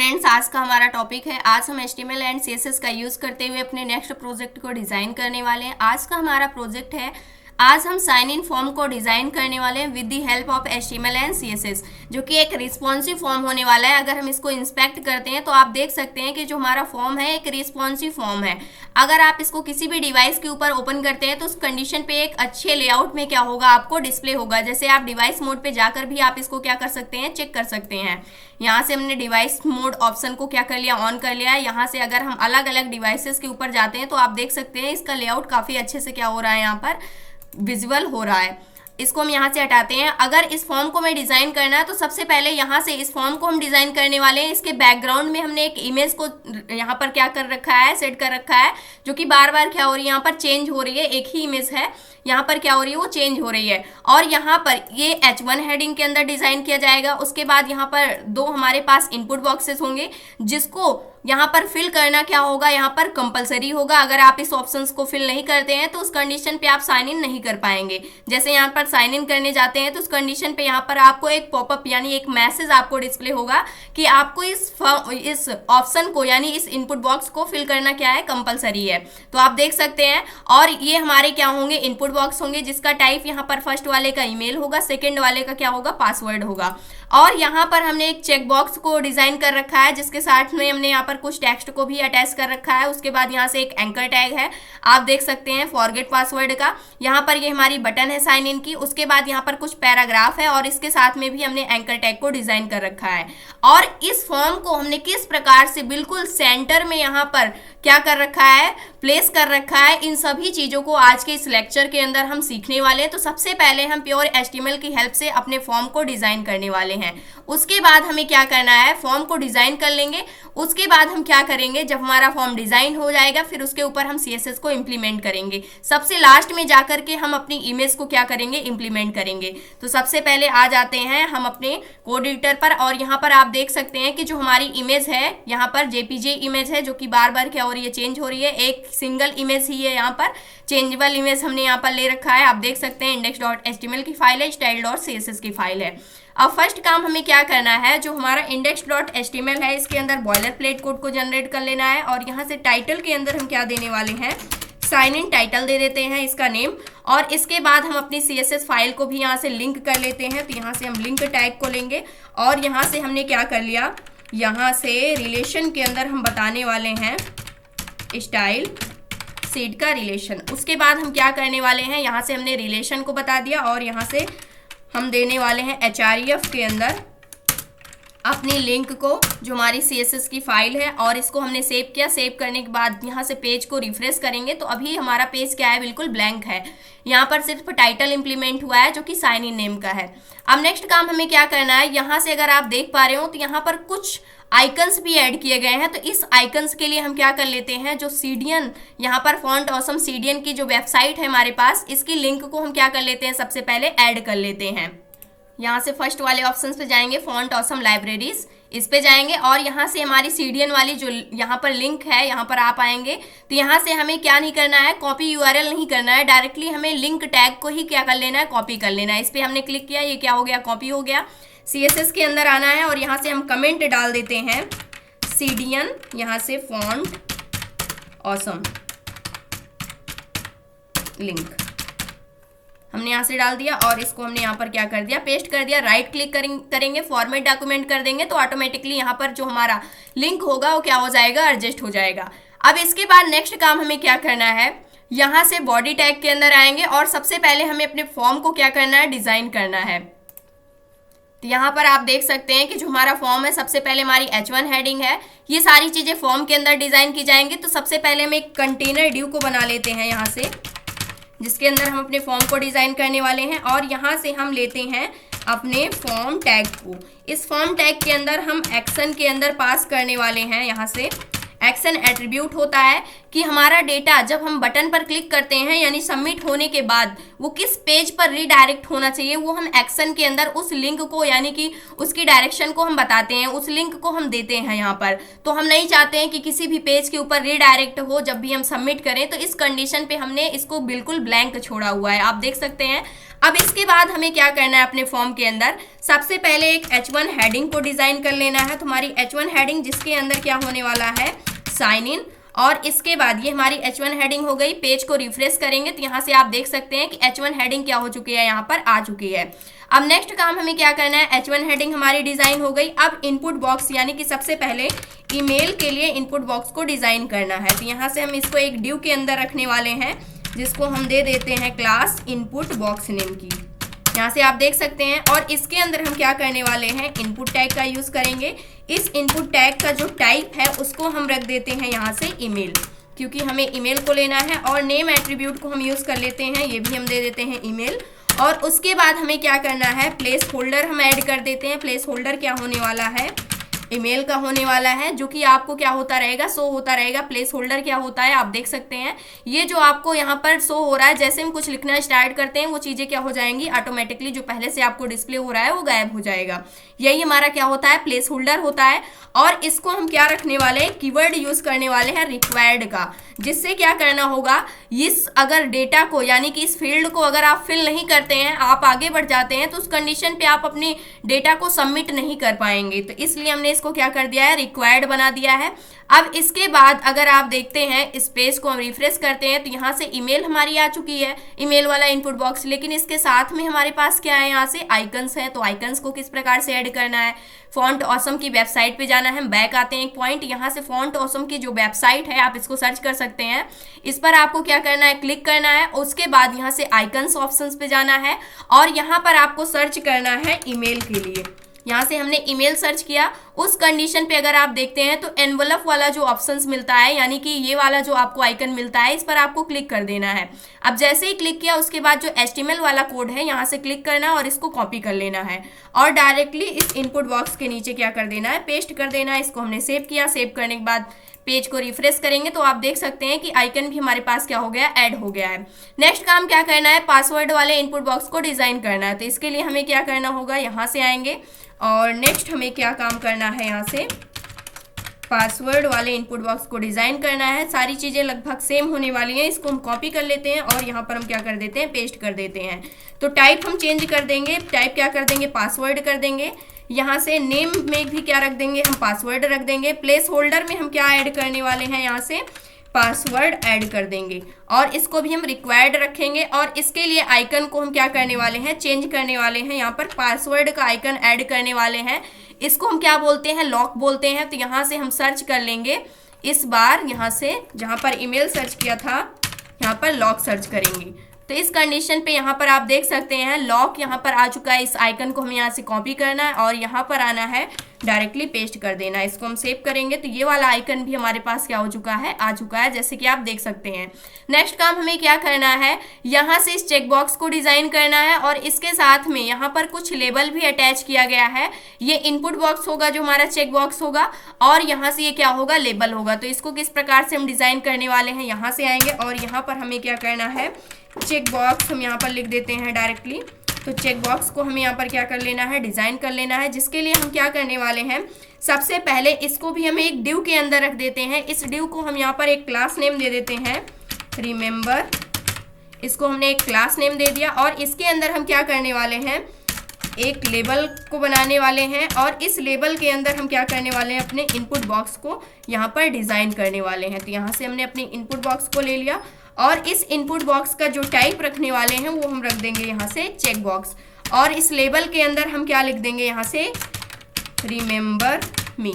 Friends, आज का हमारा टॉपिक है। आज हम HTML एंड CSS का यूज़ करते हुए अपने नेक्स्ट प्रोजेक्ट को डिज़ाइन करने वाले हैं। आज का हमारा प्रोजेक्ट है, आज हम साइन इन फॉर्म को डिज़ाइन करने वाले हैं with the help of HTML and CSS, जो कि एक रिस्पॉन्सिव फॉर्म होने वाला है। अगर हम इसको इंस्पेक्ट करते हैं तो आप देख सकते हैं कि जो हमारा फॉर्म है एक रिस्पॉन्सिव फॉर्म है। अगर आप इसको किसी भी डिवाइस के ऊपर ओपन करते हैं तो उस कंडीशन पे एक अच्छे लेआउट में क्या होगा, आपको डिस्प्ले होगा। जैसे आप डिवाइस मोड पे जाकर भी आप इसको क्या कर सकते हैं, चेक कर सकते हैं। यहाँ से हमने डिवाइस मोड ऑप्शन को क्या कर लिया, ऑन कर लिया है। यहाँ से अगर हम अलग अलग डिवाइसेस के ऊपर जाते हैं तो आप देख सकते हैं इसका लेआउट काफ़ी अच्छे से क्या हो रहा है, यहाँ पर विजुअल हो रहा है। इसको हम यहाँ से हटाते हैं। अगर इस फॉर्म को मैं डिज़ाइन करना है तो सबसे पहले यहाँ से इस फॉर्म को हम डिज़ाइन करने वाले हैं। इसके बैकग्राउंड में हमने एक इमेज को यहाँ पर क्या कर रखा है, सेट कर रखा है, जो कि बार बार क्या हो रही है, यहाँ पर चेंज हो रही है। एक ही इमेज है, यहाँ पर क्या हो रही है, वो चेंज हो रही है। और यहाँ पर ये H1 हेडिंग के अंदर डिज़ाइन किया जाएगा। उसके बाद यहाँ पर दो हमारे पास इनपुट बॉक्सेस होंगे, जिसको यहाँ पर फिल करना क्या होगा, यहाँ पर कंपलसरी होगा। अगर आप इस ऑप्शंस को फिल नहीं करते हैं तो उस कंडीशन पे आप साइन इन नहीं कर पाएंगे। जैसे यहाँ पर साइन इन करने जाते हैं तो उस कंडीशन पे यहाँ पर आपको एक पॉपअप यानी एक मैसेज आपको डिस्प्ले होगा कि आपको इस ऑप्शन को यानी इस इनपुट बॉक्स को फिल करना क्या है, कंपलसरी है। तो आप देख सकते हैं। और ये हमारे क्या होंगे, इनपुट बॉक्स होंगे, जिसका टाइप यहाँ पर फर्स्ट वाले का ईमेल होगा, सेकेंड वाले का क्या होगा, पासवर्ड होगा। और यहाँ पर हमने एक चेक बॉक्स को डिजाइन कर रखा है, जिसके साथ में हमने यहाँ पर कुछ टेक्स्ट को भी अटैच कर रखा है। उसके बाद यहाँ से एक एंकर टैग है, आप देख सकते हैं, फॉरगेट पासवर्ड का। यहाँ पर ये हमारी बटन है साइन इन की। उसके बाद यहाँ पर कुछ पैराग्राफ है और इसके साथ में भी हमने एंकर टैग को डिजाइन कर रखा है। और इस फॉर्म को हमने किस प्रकार से बिल्कुल सेंटर में यहाँ पर क्या कर रखा है, प्लेस कर रखा है। इन सभी चीजों को आज के इस लेक्चर के अंदर हम सीखने वाले हैं। तो सबसे पहले हम प्योर HTML की हेल्प से अपने फॉर्म को डिजाइन करने वाले हैं। उसके बाद हमें क्या करना है, फॉर्म को डिजाइन कर लेंगे। उसके बाद हम क्या करेंगे, जब हमारा फॉर्म डिजाइन हो जाएगा फिर उसके ऊपर हम CSS को इंप्लीमेंट करेंगे। सबसे लास्ट में जाकर के हम अपनी इमेज को क्या करेंगे, इंप्लीमेंट करेंगे। तो सबसे पहले आ जाते हैं हम अपने कोड एडिटर पर। और यहाँ पर आप देख सकते हैं कि जो हमारी इमेज है, यहाँ पर JPG इमेज है, जो कि बार बार क्या हो रही है, चेंज हो रही है। एक सिंगल इमेज ही है, यहाँ पर चेंजेबल इमेज हमने यहाँ पर ले रखा है। आप देख सकते हैं index.html की फाइल है, style.css की फाइल है। अब फर्स्ट काम हमें क्या करना है, जो हमारा index.html है, इसके अंदर बॉयलर प्लेट कोड को जनरेट कर लेना है। और यहाँ से टाइटल के अंदर हम क्या देने वाले हैं, साइन इन टाइटल दे देते हैं इसका नेम। और इसके बाद हम अपनी CSS फाइल को भी यहाँ से लिंक कर लेते हैं। तो यहाँ से हम लिंक टैग को लेंगे और यहाँ से हमने क्या कर लिया, यहाँ से रिलेशन के अंदर हम बताने वाले हैं स्टाइल सीड का रिलेशन। उसके बाद हम क्या करने वाले हैं, यहाँ से हमने रिलेशन को बता दिया और यहाँ से हम देने वाले हैं href के अंदर अपनी लिंक को, जो हमारी CSS की फाइल है। और इसको हमने सेव किया। सेव करने के बाद यहाँ से पेज को रिफ्रेश करेंगे तो अभी हमारा पेज क्या है, बिल्कुल ब्लैंक है। यहाँ पर सिर्फ टाइटल इंप्लीमेंट हुआ है, जो कि साइन इन नेम का है। अब नेक्स्ट काम हमें क्या करना है, यहाँ से अगर आप देख पा रहे हो तो यहाँ पर कुछ आइकन्स भी ऐड किए गए हैं। तो इस आइकन्स के लिए हम क्या कर लेते हैं, जो सीडियन यहाँ पर फॉन्ट ऑसम सीडियन की जो वेबसाइट है हमारे पास, इसकी लिंक को हम क्या कर लेते हैं, सबसे पहले ऐड कर लेते हैं। यहाँ से फर्स्ट वाले ऑप्शंस पे जाएंगे, फॉन्ट ऑसम लाइब्रेरीज, इस पे जाएंगे और यहाँ से हमारी सीडियन वाली जो यहाँ पर लिंक है, यहाँ पर आप आएंगे। तो यहाँ से हमें क्या नहीं करना है, कॉपी URL नहीं करना है, डायरेक्टली हमें लिंक टैग को ही क्या कर लेना है, कॉपी कर लेना है। इस पर हमने क्लिक किया, ये क्या हो गया, कॉपी हो गया। CSS के अंदर आना है और यहाँ से हम कमेंट डाल देते हैं सीडियन, यहाँ से फॉन्ट ऑसम लिंक हमने यहाँ से डाल दिया और इसको हमने यहाँ पर क्या कर दिया, पेस्ट कर दिया। राइट क्लिक करेंगे, फॉर्मेट डॉक्यूमेंट कर देंगे तो ऑटोमेटिकली यहाँ पर जो हमारा लिंक होगा वो क्या हो जाएगा, एडजस्ट हो जाएगा। अब इसके बाद नेक्स्ट काम हमें क्या करना है, यहाँ से बॉडी टैग के अंदर आएंगे और सबसे पहले हमें अपने फॉर्म को क्या करना है, डिजाइन करना है। तो यहाँ पर आप देख सकते हैं कि जो हमारा फॉर्म है, सबसे पहले हमारी H1 हेडिंग है। ये सारी चीजें फॉर्म के अंदर डिजाइन की जाएंगी। तो सबसे पहले हम एक कंटेनर ड्यू को बना लेते हैं यहाँ से, जिसके अंदर हम अपने फॉर्म को डिजाइन करने वाले हैं। और यहाँ से हम लेते हैं अपने फॉर्म टैग को। इस फॉर्म टैग के अंदर हम एक्शन के अंदर पास करने वाले हैं यहाँ से एक्शन एट्रीब्यूट होता है कि हमारा डेटा जब हम बटन पर क्लिक करते हैं यानी सबमिट होने के बाद वो किस पेज पर रीडायरेक्ट होना चाहिए, वो हम एक्शन के अंदर उस लिंक को यानी कि उसकी डायरेक्शन को हम बताते हैं, उस लिंक को हम देते हैं यहाँ पर। तो हम नहीं चाहते हैं कि किसी भी पेज के ऊपर रीडायरेक्ट हो जब भी हम सबमिट करें, तो इस कंडीशन पे हमने इसको बिल्कुल ब्लैंक छोड़ा हुआ है, आप देख सकते हैं। अब इसके बाद हमें क्या करना है अपने फॉर्म के अंदर, सबसे पहले एक H1 हेडिंग को डिजाइन कर लेना है। तो हमारी H1 हेडिंग जिसके अंदर क्या होने वाला है, साइन इन, और इसके बाद ये हमारी H1 हेडिंग हो गई। पेज को रिफ्रेश करेंगे तो यहाँ से आप देख सकते हैं कि H1 हेडिंग क्या हो चुकी है, यहाँ पर आ चुकी है। अब नेक्स्ट काम हमें क्या करना है, H1 हेडिंग हमारी डिजाइन हो गई। अब इनपुट बॉक्स यानी कि सबसे पहले ईमेल के लिए इनपुट बॉक्स को डिजाइन करना है। तो यहाँ से हम इसको एक डिव के अंदर रखने वाले हैं जिसको हम दे देते हैं क्लास इनपुट बॉक्स नेम की, यहाँ से आप देख सकते हैं। और इसके अंदर हम क्या करने वाले हैं, इनपुट टैग का यूज करेंगे। इस इनपुट टैग का जो टाइप है उसको हम रख देते हैं यहाँ से ईमेल, क्योंकि हमें ईमेल को लेना है। और नेम एट्रीब्यूट को हम यूज कर लेते हैं, ये भी हम दे देते हैं ईमेल। और उसके बाद हमें क्या करना है, प्लेस होल्डर हम ऐड कर देते हैं। प्लेस होल्डर क्या होने वाला है, ईमेल का होने वाला है, जो कि आपको क्या होता रहेगा, शो होता रहेगा। प्लेस होल्डर क्या होता है आप देख सकते हैं, ये जो आपको यहाँ पर शो हो रहा है, जैसे हम कुछ लिखना स्टार्ट करते हैं वो चीज़ें क्या हो जाएंगी, ऑटोमेटिकली जो पहले से आपको डिस्प्ले हो रहा है वो गायब हो जाएगा। यही हमारा क्या होता है, प्लेस होल्डर होता है। और इसको हम क्या रखने वाले हैं, कीवर्ड यूज करने वाले हैं रिक्वायर्ड का, जिससे क्या करना होगा, इस अगर डेटा को यानी कि इस फील्ड को अगर आप फिल नहीं करते हैं, आप आगे बढ़ जाते हैं, तो उस कंडीशन पे आप अपने डेटा को सबमिट नहीं कर पाएंगे। तो इसलिए हमने इसको क्या कर दिया है, रिक्वायर्ड बना दिया है। अब इसके बाद अगर आप देखते हैं, इस पेज को हम रिफ्रेश करते हैं तो यहाँ से ईमेल हमारी आ चुकी है, ईमेल वाला इनपुट बॉक्स। लेकिन इसके साथ में हमारे पास क्या है, यहाँ से आइकन्स है। तो आइकन्स को किस प्रकार से ऐड करना है, फॉन्ट ऑसम की वेबसाइट पे जाना है। हम बैक आते हैं एक पॉइंट, यहाँ से फॉन्ट ऑसम की जो वेबसाइट है आप इसको सर्च कर सकते हैं, इस पर आपको क्या करना है, क्लिक करना है। उसके बाद यहाँ से आइकन्स ऑप्शंस पे जाना है और यहाँ पर आपको सर्च करना है ईमेल के लिए। यहाँ से हमने ईमेल सर्च किया, उस कंडीशन पे अगर आप देखते हैं तो एनवलप वाला जो ऑप्शंस मिलता है, यानी कि ये वाला जो आपको आइकन मिलता है, इस पर आपको क्लिक कर देना है। अब जैसे ही क्लिक किया उसके बाद जो HTML वाला कोड है यहाँ से क्लिक करना और इसको कॉपी कर लेना है और डायरेक्टली इस इनपुट बॉक्स के नीचे क्या कर देना है, पेस्ट कर देना है। इसको हमने सेव किया, सेव करने के बाद पेज को रिफ्रेश करेंगे तो आप देख सकते हैं कि आइकन भी हमारे पास क्या हो गया, ऐड हो गया है। नेक्स्ट काम क्या करना है, पासवर्ड वाले इनपुट बॉक्स को डिजाइन करना है। तो इसके लिए हमें क्या करना होगा, यहाँ से आएंगे और नेक्स्ट हमें क्या काम करना है, यहाँ से पासवर्ड वाले इनपुट बॉक्स को डिजाइन करना है। सारी चीजें लगभग सेम होने वाली हैं, इसको हम कॉपी कर लेते हैं और यहाँ पर हम क्या कर देते हैं, पेस्ट कर देते हैं। तो टाइप हम चेंज कर देंगे, टाइप क्या कर देंगे, पासवर्ड कर देंगे। यहाँ से नेम में भी क्या रख देंगे, हम पासवर्ड रख देंगे। प्लेस होल्डर में हम क्या ऐड करने वाले हैं, यहाँ से पासवर्ड ऐड कर देंगे और इसको भी हम रिक्वायर्ड रखेंगे। और इसके लिए आइकन को हम क्या करने वाले हैं, चेंज करने वाले हैं। यहाँ पर पासवर्ड का आइकन ऐड करने वाले हैं, इसको हम क्या बोलते हैं, लॉक बोलते हैं। तो यहाँ से हम सर्च कर लेंगे, इस बार यहाँ से जहाँ पर ईमेल सर्च किया था यहाँ पर लॉक सर्च करेंगे। तो इस कंडीशन पे यहाँ पर आप देख सकते हैं लॉक यहाँ पर आ चुका है। इस आइकन को हमें यहाँ से कॉपी करना है और यहाँ पर आना है, डायरेक्टली पेस्ट कर देना है। इसको हम सेव करेंगे तो ये वाला आइकन भी हमारे पास क्या हो चुका है, आ चुका है, जैसे कि आप देख सकते हैं। नेक्स्ट काम हमें क्या करना है, यहाँ से इस चेक बॉक्स को डिजाइन करना है और इसके साथ में यहाँ पर कुछ लेबल भी अटैच किया गया है। ये इनपुट बॉक्स होगा जो हमारा चेक बॉक्स होगा और यहाँ से ये क्या होगा, लेबल होगा। तो इसको किस प्रकार से हम डिजाइन करने वाले हैं, यहाँ से आएंगे और यहाँ पर हमें क्या करना है, चेक बॉक्स हम यहाँ पर लिख देते हैं डायरेक्टली। तो चेक बॉक्स को हमें यहाँ पर क्या कर लेना है, डिजाइन कर लेना है, जिसके लिए हम क्या करने वाले हैं, सबसे पहले इसको भी हम एक डिव के अंदर रख देते हैं। इस डिव को हम यहाँ पर एक क्लास नेम दे देते हैं, रिमेंबर। इसको हमने एक क्लास नेम दे दिया और इसके अंदर हम क्या करने वाले हैं, एक लेबल को बनाने वाले हैं और इस लेबल के अंदर हम क्या करने वाले हैं, अपने इनपुट बॉक्स को यहाँ पर डिजाइन करने वाले हैं। तो यहाँ से हमने अपने इनपुट बॉक्स को ले लिया और इस इनपुट बॉक्स का जो टाइप रखने वाले हैं वो हम रख देंगे यहाँ से चेक बॉक्स और इस लेबल के अंदर हम क्या लिख देंगे, यहाँ से रिमेंबर मी।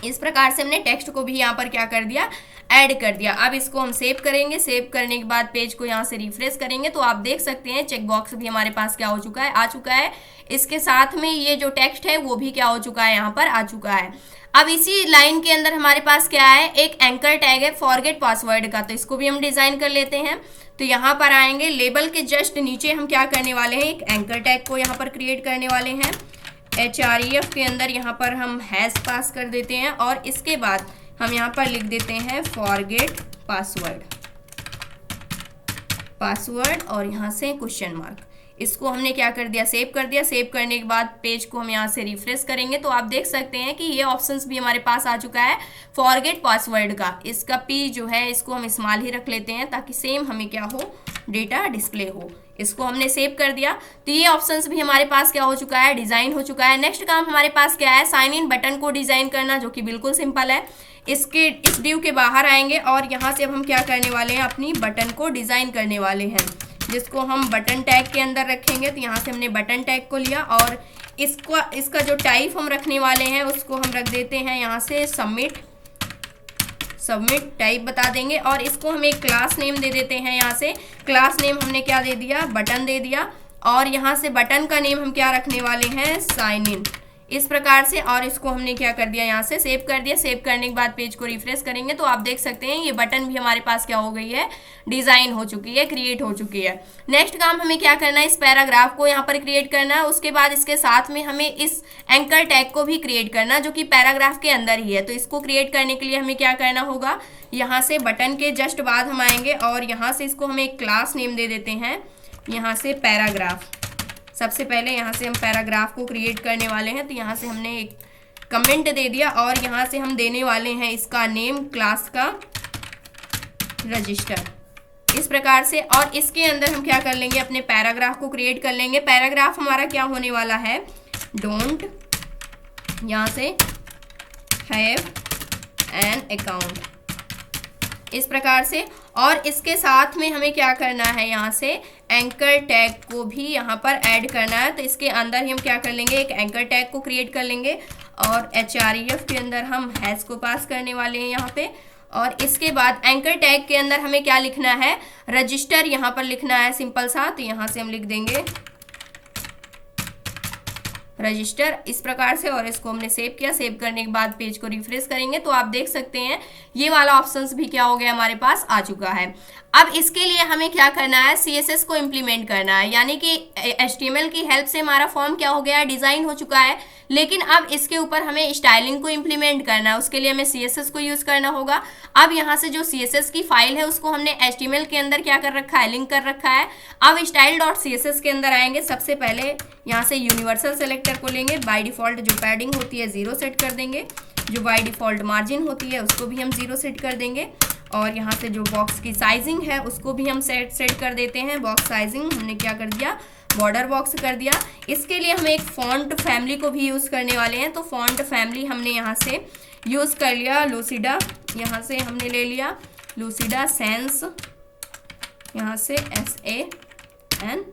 इस प्रकार से हमने टेक्स्ट को भी यहाँ पर क्या कर दिया, ऐड कर दिया। अब इसको हम सेव करेंगे, सेव करने के बाद पेज को यहाँ से रिफ्रेश करेंगे तो आप देख सकते हैं चेक बॉक्स भी हमारे पास क्या हो चुका है, आ चुका है। इसके साथ में ये जो टेक्स्ट है वो भी क्या हो चुका है, यहाँ पर आ चुका है। अब इसी लाइन के अंदर हमारे पास क्या है, एक एंकर टैग है फॉरगेट पासवर्ड का, तो इसको भी हम डिजाइन कर लेते हैं। तो यहाँ पर आएंगे, लेबल के जस्ट नीचे हम क्या करने वाले हैं, एक एंकर टैग को यहाँ पर क्रिएट करने वाले हैं। href के अंदर यहाँ पर हम हैश पास कर देते हैं और इसके बाद हम यहाँ पर लिख देते हैं फॉरगेट पासवर्ड और यहाँ से क्वेश्चन मार्क। इसको हमने क्या कर दिया, सेव कर दिया। सेव करने के बाद पेज को हम यहाँ से रिफ्रेश करेंगे तो आप देख सकते हैं कि ये ऑप्शंस भी हमारे पास आ चुका है फॉरगेट पासवर्ड का। इसका पी जो है इसको हम स्मॉल ही रख लेते हैं ताकि सेम हमें क्या हो, डेटा डिस्प्ले हो। इसको हमने सेव कर दिया तो ये ऑप्शंस भी हमारे पास क्या हो चुका है, डिजाइन हो चुका है। नेक्स्ट काम हमारे पास क्या है, साइन इन बटन को डिजाइन करना, जो कि बिल्कुल सिंपल है। इस डिव के बाहर आएंगे और यहाँ से अब हम क्या करने वाले हैं, अपनी बटन को डिजाइन करने वाले हैं, जिसको हम बटन टैग के अंदर रखेंगे। तो यहाँ से हमने बटन टैग को लिया और इसका जो टाइप हम रखने वाले हैं उसको हम रख देते हैं यहाँ से सबमिट टाइप बता देंगे। और इसको हम एक क्लास नेम दे देते हैं। यहाँ से क्लास नेम हमने क्या दे दिया, बटन दे दिया। और यहाँ से बटन का नेम हम क्या रखने वाले हैं, साइन इन, इस प्रकार से। और इसको हमने क्या कर दिया, यहाँ से सेव कर दिया। सेव करने के बाद पेज को रिफ्रेश करेंगे तो आप देख सकते हैं ये बटन भी हमारे पास क्या हो गई है, डिजाइन हो चुकी है, क्रिएट हो चुकी है। नेक्स्ट काम हमें क्या करना है, इस पैराग्राफ को यहाँ पर क्रिएट करना है। उसके बाद इसके साथ में हमें इस एंकर टैग को भी क्रिएट करना, जो कि पैराग्राफ के अंदर ही है। तो इसको क्रिएट करने के लिए हमें क्या करना होगा, यहाँ से बटन के जस्ट बाद हम आएंगे और यहाँ से इसको हम एक क्लास नेम दे देते हैं, यहाँ से पैराग्राफ। सबसे पहले यहाँ से हम पैराग्राफ को क्रिएट करने वाले हैं। तो यहाँ से हमने एक कमेंट दे दिया और यहाँ से हम देने वाले हैं इसका नेम, क्लास का रजिस्टर, इस प्रकार से। और इसके अंदर हम क्या कर लेंगे, अपने पैराग्राफ को क्रिएट कर लेंगे। पैराग्राफ हमारा क्या होने वाला है, डोंट यहाँ से हैव एन अकाउंट, इस प्रकार से। और इसके साथ में हमें क्या करना है, यहाँ से एंकर टैग को भी यहाँ पर ऐड करना है। तो इसके अंदर ही हम क्या कर लेंगे, एक एंकर टैग को क्रिएट कर लेंगे और href के अंदर हम हैश को पास करने वाले हैं यहाँ पे। और इसके बाद एंकर टैग के अंदर हमें क्या लिखना है, रजिस्टर यहाँ पर लिखना है, सिंपल सा। तो यहाँ से हम लिख देंगे रजिस्टर, इस प्रकार से। और इसको हमने सेव किया। सेव करने के बाद पेज को रिफ्रेश करेंगे तो आप देख सकते हैं ये वाला ऑप्शंस भी क्या हो गया, हमारे पास आ चुका है। अब इसके लिए हमें क्या करना है, CSS को इम्प्लीमेंट करना है, यानी कि HTML की हेल्प से हमारा फॉर्म क्या हो गया है, डिजाइन हो चुका है। लेकिन अब इसके ऊपर हमें स्टाइलिंग को इम्प्लीमेंट करना है, उसके लिए हमें CSS को यूज करना होगा। अब यहाँ से जो CSS की फाइल है उसको हमने HTML के अंदर क्या कर रखा है, लिंक कर रखा है। अब style.css के अंदर आएंगे। सबसे पहले यहाँ से यूनिवर्सल सेलेक्टर को लेंगे। बाय डिफॉल्ट जो पैडिंग होती है 0 सेट कर देंगे, जो बाय डिफॉल्ट मार्जिन होती है उसको भी हम 0 सेट कर देंगे। और यहाँ से जो बॉक्स की साइजिंग है उसको भी हम सेट कर देते हैं। बॉक्स साइजिंग हमने क्या कर दिया, बॉर्डर बॉक्स कर दिया। इसके लिए हम एक फॉन्ट फैमिली को भी यूज़ करने वाले हैं। तो फॉन्ट फैमिली हमने यहाँ से यूज़ कर लिया, लूसिडा, यहाँ से हमने ले लिया लूसिडा सेंस, यहाँ से SANS,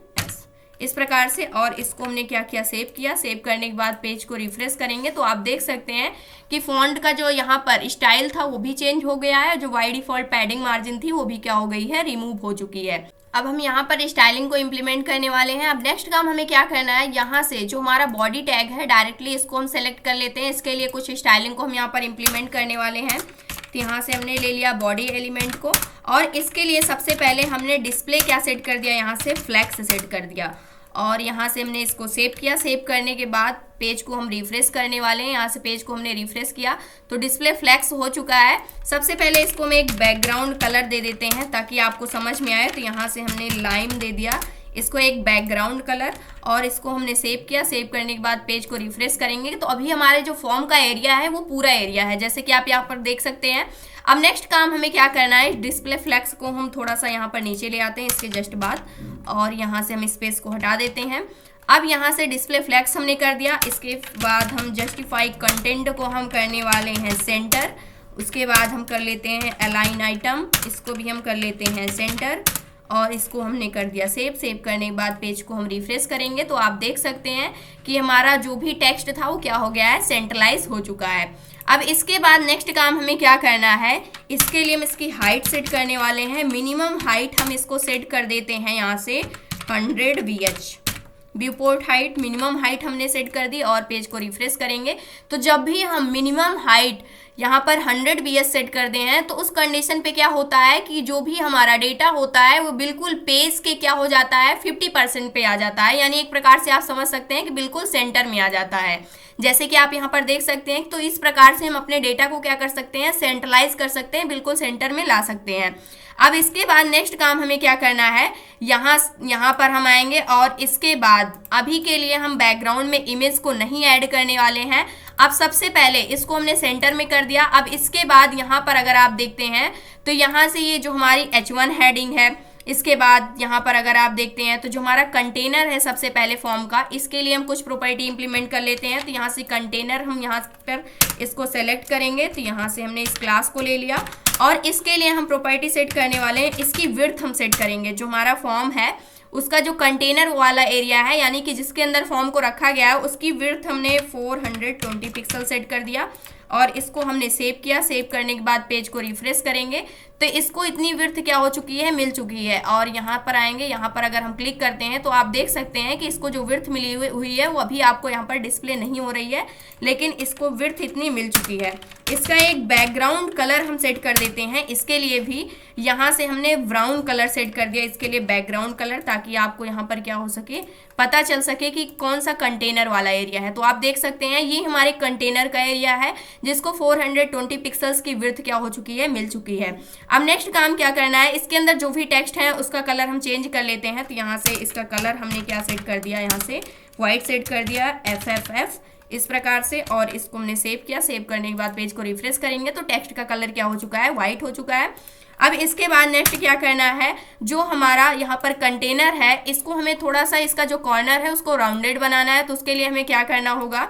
इस प्रकार से। और इसको हमने क्या किया, सेव किया। सेव करने के बाद पेज को रिफ्रेश करेंगे तो आप देख सकते हैं कि फॉन्ट का जो यहाँ पर स्टाइल था वो भी चेंज हो गया है। जो बाय डिफॉल्ट पैडिंग मार्जिन थी वो भी क्या हो गई है, रिमूव हो चुकी है। अब हम यहाँ पर स्टाइलिंग को इम्प्लीमेंट करने वाले हैं। अब नेक्स्ट काम हमें क्या करना है, यहाँ से जो हमारा बॉडी टैग है डायरेक्टली इसको हम सेलेक्ट कर लेते हैं। इसके लिए कुछ स्टाइलिंग को हम यहाँ पर इम्प्लीमेंट करने वाले हैं। तो यहाँ से हमने ले लिया बॉडी एलिमेंट को और इसके लिए सबसे पहले हमने डिस्प्ले क्या सेट कर दिया, यहाँ से फ्लैक्स सेट कर दिया। और यहाँ से हमने इसको सेव किया। सेव करने के बाद पेज को हम रिफ्रेश करने वाले हैं। यहाँ से पेज को हमने रिफ्रेश किया तो डिस्प्ले फ्लैक्स हो चुका है। सबसे पहले इसको हम एक बैकग्राउंड कलर दे देते हैं ताकि आपको समझ में आए। तो यहाँ से हमने लाइम दे दिया इसको एक बैकग्राउंड कलर और इसको हमने सेव किया। सेव करने के बाद पेज को रिफ्रेश करेंगे तो अभी हमारे जो फॉर्म का एरिया है वो पूरा एरिया है, जैसे कि आप यहाँ पर देख सकते हैं। अब नेक्स्ट काम हमें क्या करना है, डिस्प्ले फ्लैक्स को हम थोड़ा सा यहाँ पर नीचे ले आते हैं इसके जस्ट बाद और यहाँ से हम स्पेस को हटा देते हैं। अब यहाँ से डिस्प्ले फ्लैक्स हमने कर दिया। इसके बाद हम जस्टिफाई कंटेंट को हम करने वाले हैं सेंटर। उसके बाद हम कर लेते हैं अलाइन आइटम, इसको भी हम कर लेते हैं सेंटर और इसको हमने कर दिया सेव। सेव करने के बाद पेज को हम रिफ्रेश करेंगे तो आप देख सकते हैं कि हमारा जो भी टेक्स्ट था वो क्या हो गया है, सेंट्रलाइज हो चुका है। अब इसके बाद नेक्स्ट काम हमें क्या करना है, इसके लिए हम इसकी हाइट सेट करने वाले हैं। मिनिमम हाइट हम इसको सेट कर देते हैं यहाँ से 100 VH। View port height, minimum height हमने सेट कर दी और पेज को रिफ्रेश करेंगे। तो जब भी हम मिनिमम हाइट यहाँ पर 100 BS सेट कर दे हैं तो उस कंडीशन पे क्या होता है कि जो भी हमारा डेटा होता है वो बिल्कुल पेज के क्या हो जाता है 50% पे आ जाता है, यानी एक प्रकार से आप समझ सकते हैं कि बिल्कुल सेंटर में आ जाता है। जैसे कि आप यहाँ पर देख सकते हैं, तो इस प्रकार से हम अपने डेटा को क्या कर सकते हैं, सेंट्रलाइज कर सकते हैं, बिल्कुल सेंटर में ला सकते हैं। अब इसके बाद नेक्स्ट काम हमें क्या करना है, यहाँ पर हम आएंगे और इसके बाद अभी के लिए हम बैकग्राउंड में इमेज को नहीं ऐड करने वाले हैं। अब सबसे पहले इसको हमने सेंटर में कर दिया। अब इसके बाद यहाँ पर अगर आप देखते हैं तो यहाँ से ये जो हमारी H1 हेडिंग है, इसके बाद यहाँ पर अगर आप देखते हैं तो जो हमारा कंटेनर है सबसे पहले फॉर्म का, इसके लिए हम कुछ प्रॉपर्टी इंप्लीमेंट कर लेते हैं। तो यहाँ से कंटेनर हम यहाँ पर इसको सेलेक्ट करेंगे। तो यहाँ से हमने इस क्लास को ले लिया और इसके लिए हम प्रॉपर्टी सेट करने वाले हैं, इसकी विड्थ हम सेट करेंगे। जो हमारा फॉर्म है उसका जो कंटेनर वाला एरिया है, यानी कि जिसके अंदर फॉर्म को रखा गया है, उसकी विड्थ हमने 420 पिक्सल सेट कर दिया और इसको हमने सेव किया। सेव करने के बाद पेज को रिफ्रेश करेंगे तो इसको इतनी विड्थ क्या हो चुकी है, मिल चुकी है। और यहाँ पर आएंगे, यहाँ पर अगर हम क्लिक करते हैं तो आप देख सकते हैं कि इसको जो विड्थ मिली हुई है वो अभी आपको यहाँ पर डिस्प्ले नहीं हो रही है, लेकिन इसको विड्थ इतनी मिल चुकी है। इसका एक बैकग्राउंड कलर हम सेट कर देते हैं। इसके लिए भी यहाँ से हमने ब्राउन कलर सेट कर दिया, इसके लिए बैकग्राउंड कलर, ताकि आपको यहाँ पर क्या हो सके, पता चल सके कि कौन सा कंटेनर वाला एरिया है। तो आप देख सकते हैं ये हमारे कंटेनर का एरिया है जिसको 420 पिक्सल्स की विड्थ क्या हो चुकी है, मिल चुकी है। अब नेक्स्ट काम क्या करना है, इसके अंदर जो भी टेक्स्ट है उसका कलर हम चेंज कर लेते हैं। तो यहाँ से इसका कलर हमने क्या सेट कर दिया, यहाँ से व्हाइट सेट कर दिया, FFF इस प्रकार से, और इसको हमने सेव किया। सेव करने के बाद पेज को रिफ्रेश करेंगे तो टेक्स्ट का कलर क्या हो चुका है, व्हाइट हो चुका है। अब इसके बाद नेक्स्ट क्या करना है, जो हमारा यहाँ पर कंटेनर है इसको हमें थोड़ा सा, इसका जो कॉर्नर है उसको राउंडेड बनाना है। तो उसके लिए हमें क्या करना होगा,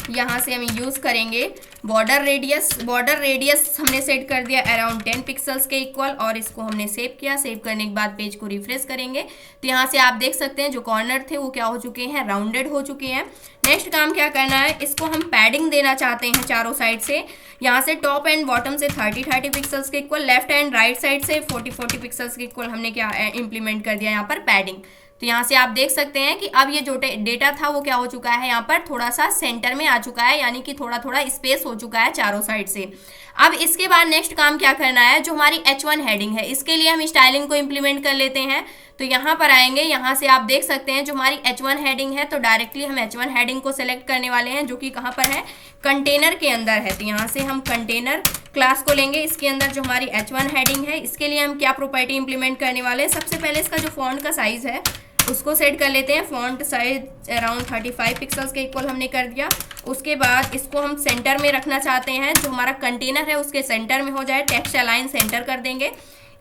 यहाँ से हम यूज़ करेंगे बॉर्डर रेडियस। बॉर्डर रेडियस हमने सेट कर दिया अराउंड 10 पिक्सल्स के इक्वल और इसको हमने सेव किया। सेव करने के बाद पेज को रिफ्रेश करेंगे तो यहाँ से आप देख सकते हैं जो कॉर्नर थे वो क्या हो चुके हैं, राउंडेड हो चुके हैं। नेक्स्ट काम क्या करना है, इसको हम पैडिंग देना चाहते हैं चारों साइड से। यहाँ से टॉप एंड बॉटम से 30 पिक्सल्स के equal, left and right side से 40 पिक्सल्स के इक्वल हमने क्या इंप्लीमेंट कर दिया यहाँ पर पैडिंग। तो यहाँ से आप देख सकते हैं कि अब ये जो डेटा था वो क्या हो चुका है, यहाँ पर थोड़ा सा सेंटर में आ चुका है, यानी कि थोड़ा थोड़ा स्पेस हो चुका है चारों साइड से। अब इसके बाद नेक्स्ट काम क्या करना है, जो हमारी H1 हेडिंग है इसके लिए हम स्टाइलिंग को इम्प्लीमेंट कर लेते हैं। तो यहाँ पर आएंगे, यहाँ से आप देख सकते हैं जो हमारी H1 हेडिंग है, तो डायरेक्टली हम H1 हेडिंग को सेलेक्ट करने वाले हैं, जो कि कहाँ पर है, कंटेनर के अंदर है। तो यहाँ से हम कंटेनर क्लास को लेंगे, इसके अंदर जो हमारी H1 हेडिंग है इसके लिए हम क्या प्रॉपर्टी इंप्लीमेंट करने वाले हैं। सबसे पहले इसका जो फॉन्ट का साइज है उसको सेट कर लेते हैं। फॉन्ट साइज अराउंड 35 पिक्सल्स के इक्वल हमने कर दिया। उसके बाद इसको हम सेंटर में रखना चाहते हैं, जो हमारा कंटेनर है उसके सेंटर में हो जाए, टेक्स्ट अलाइन सेंटर कर देंगे।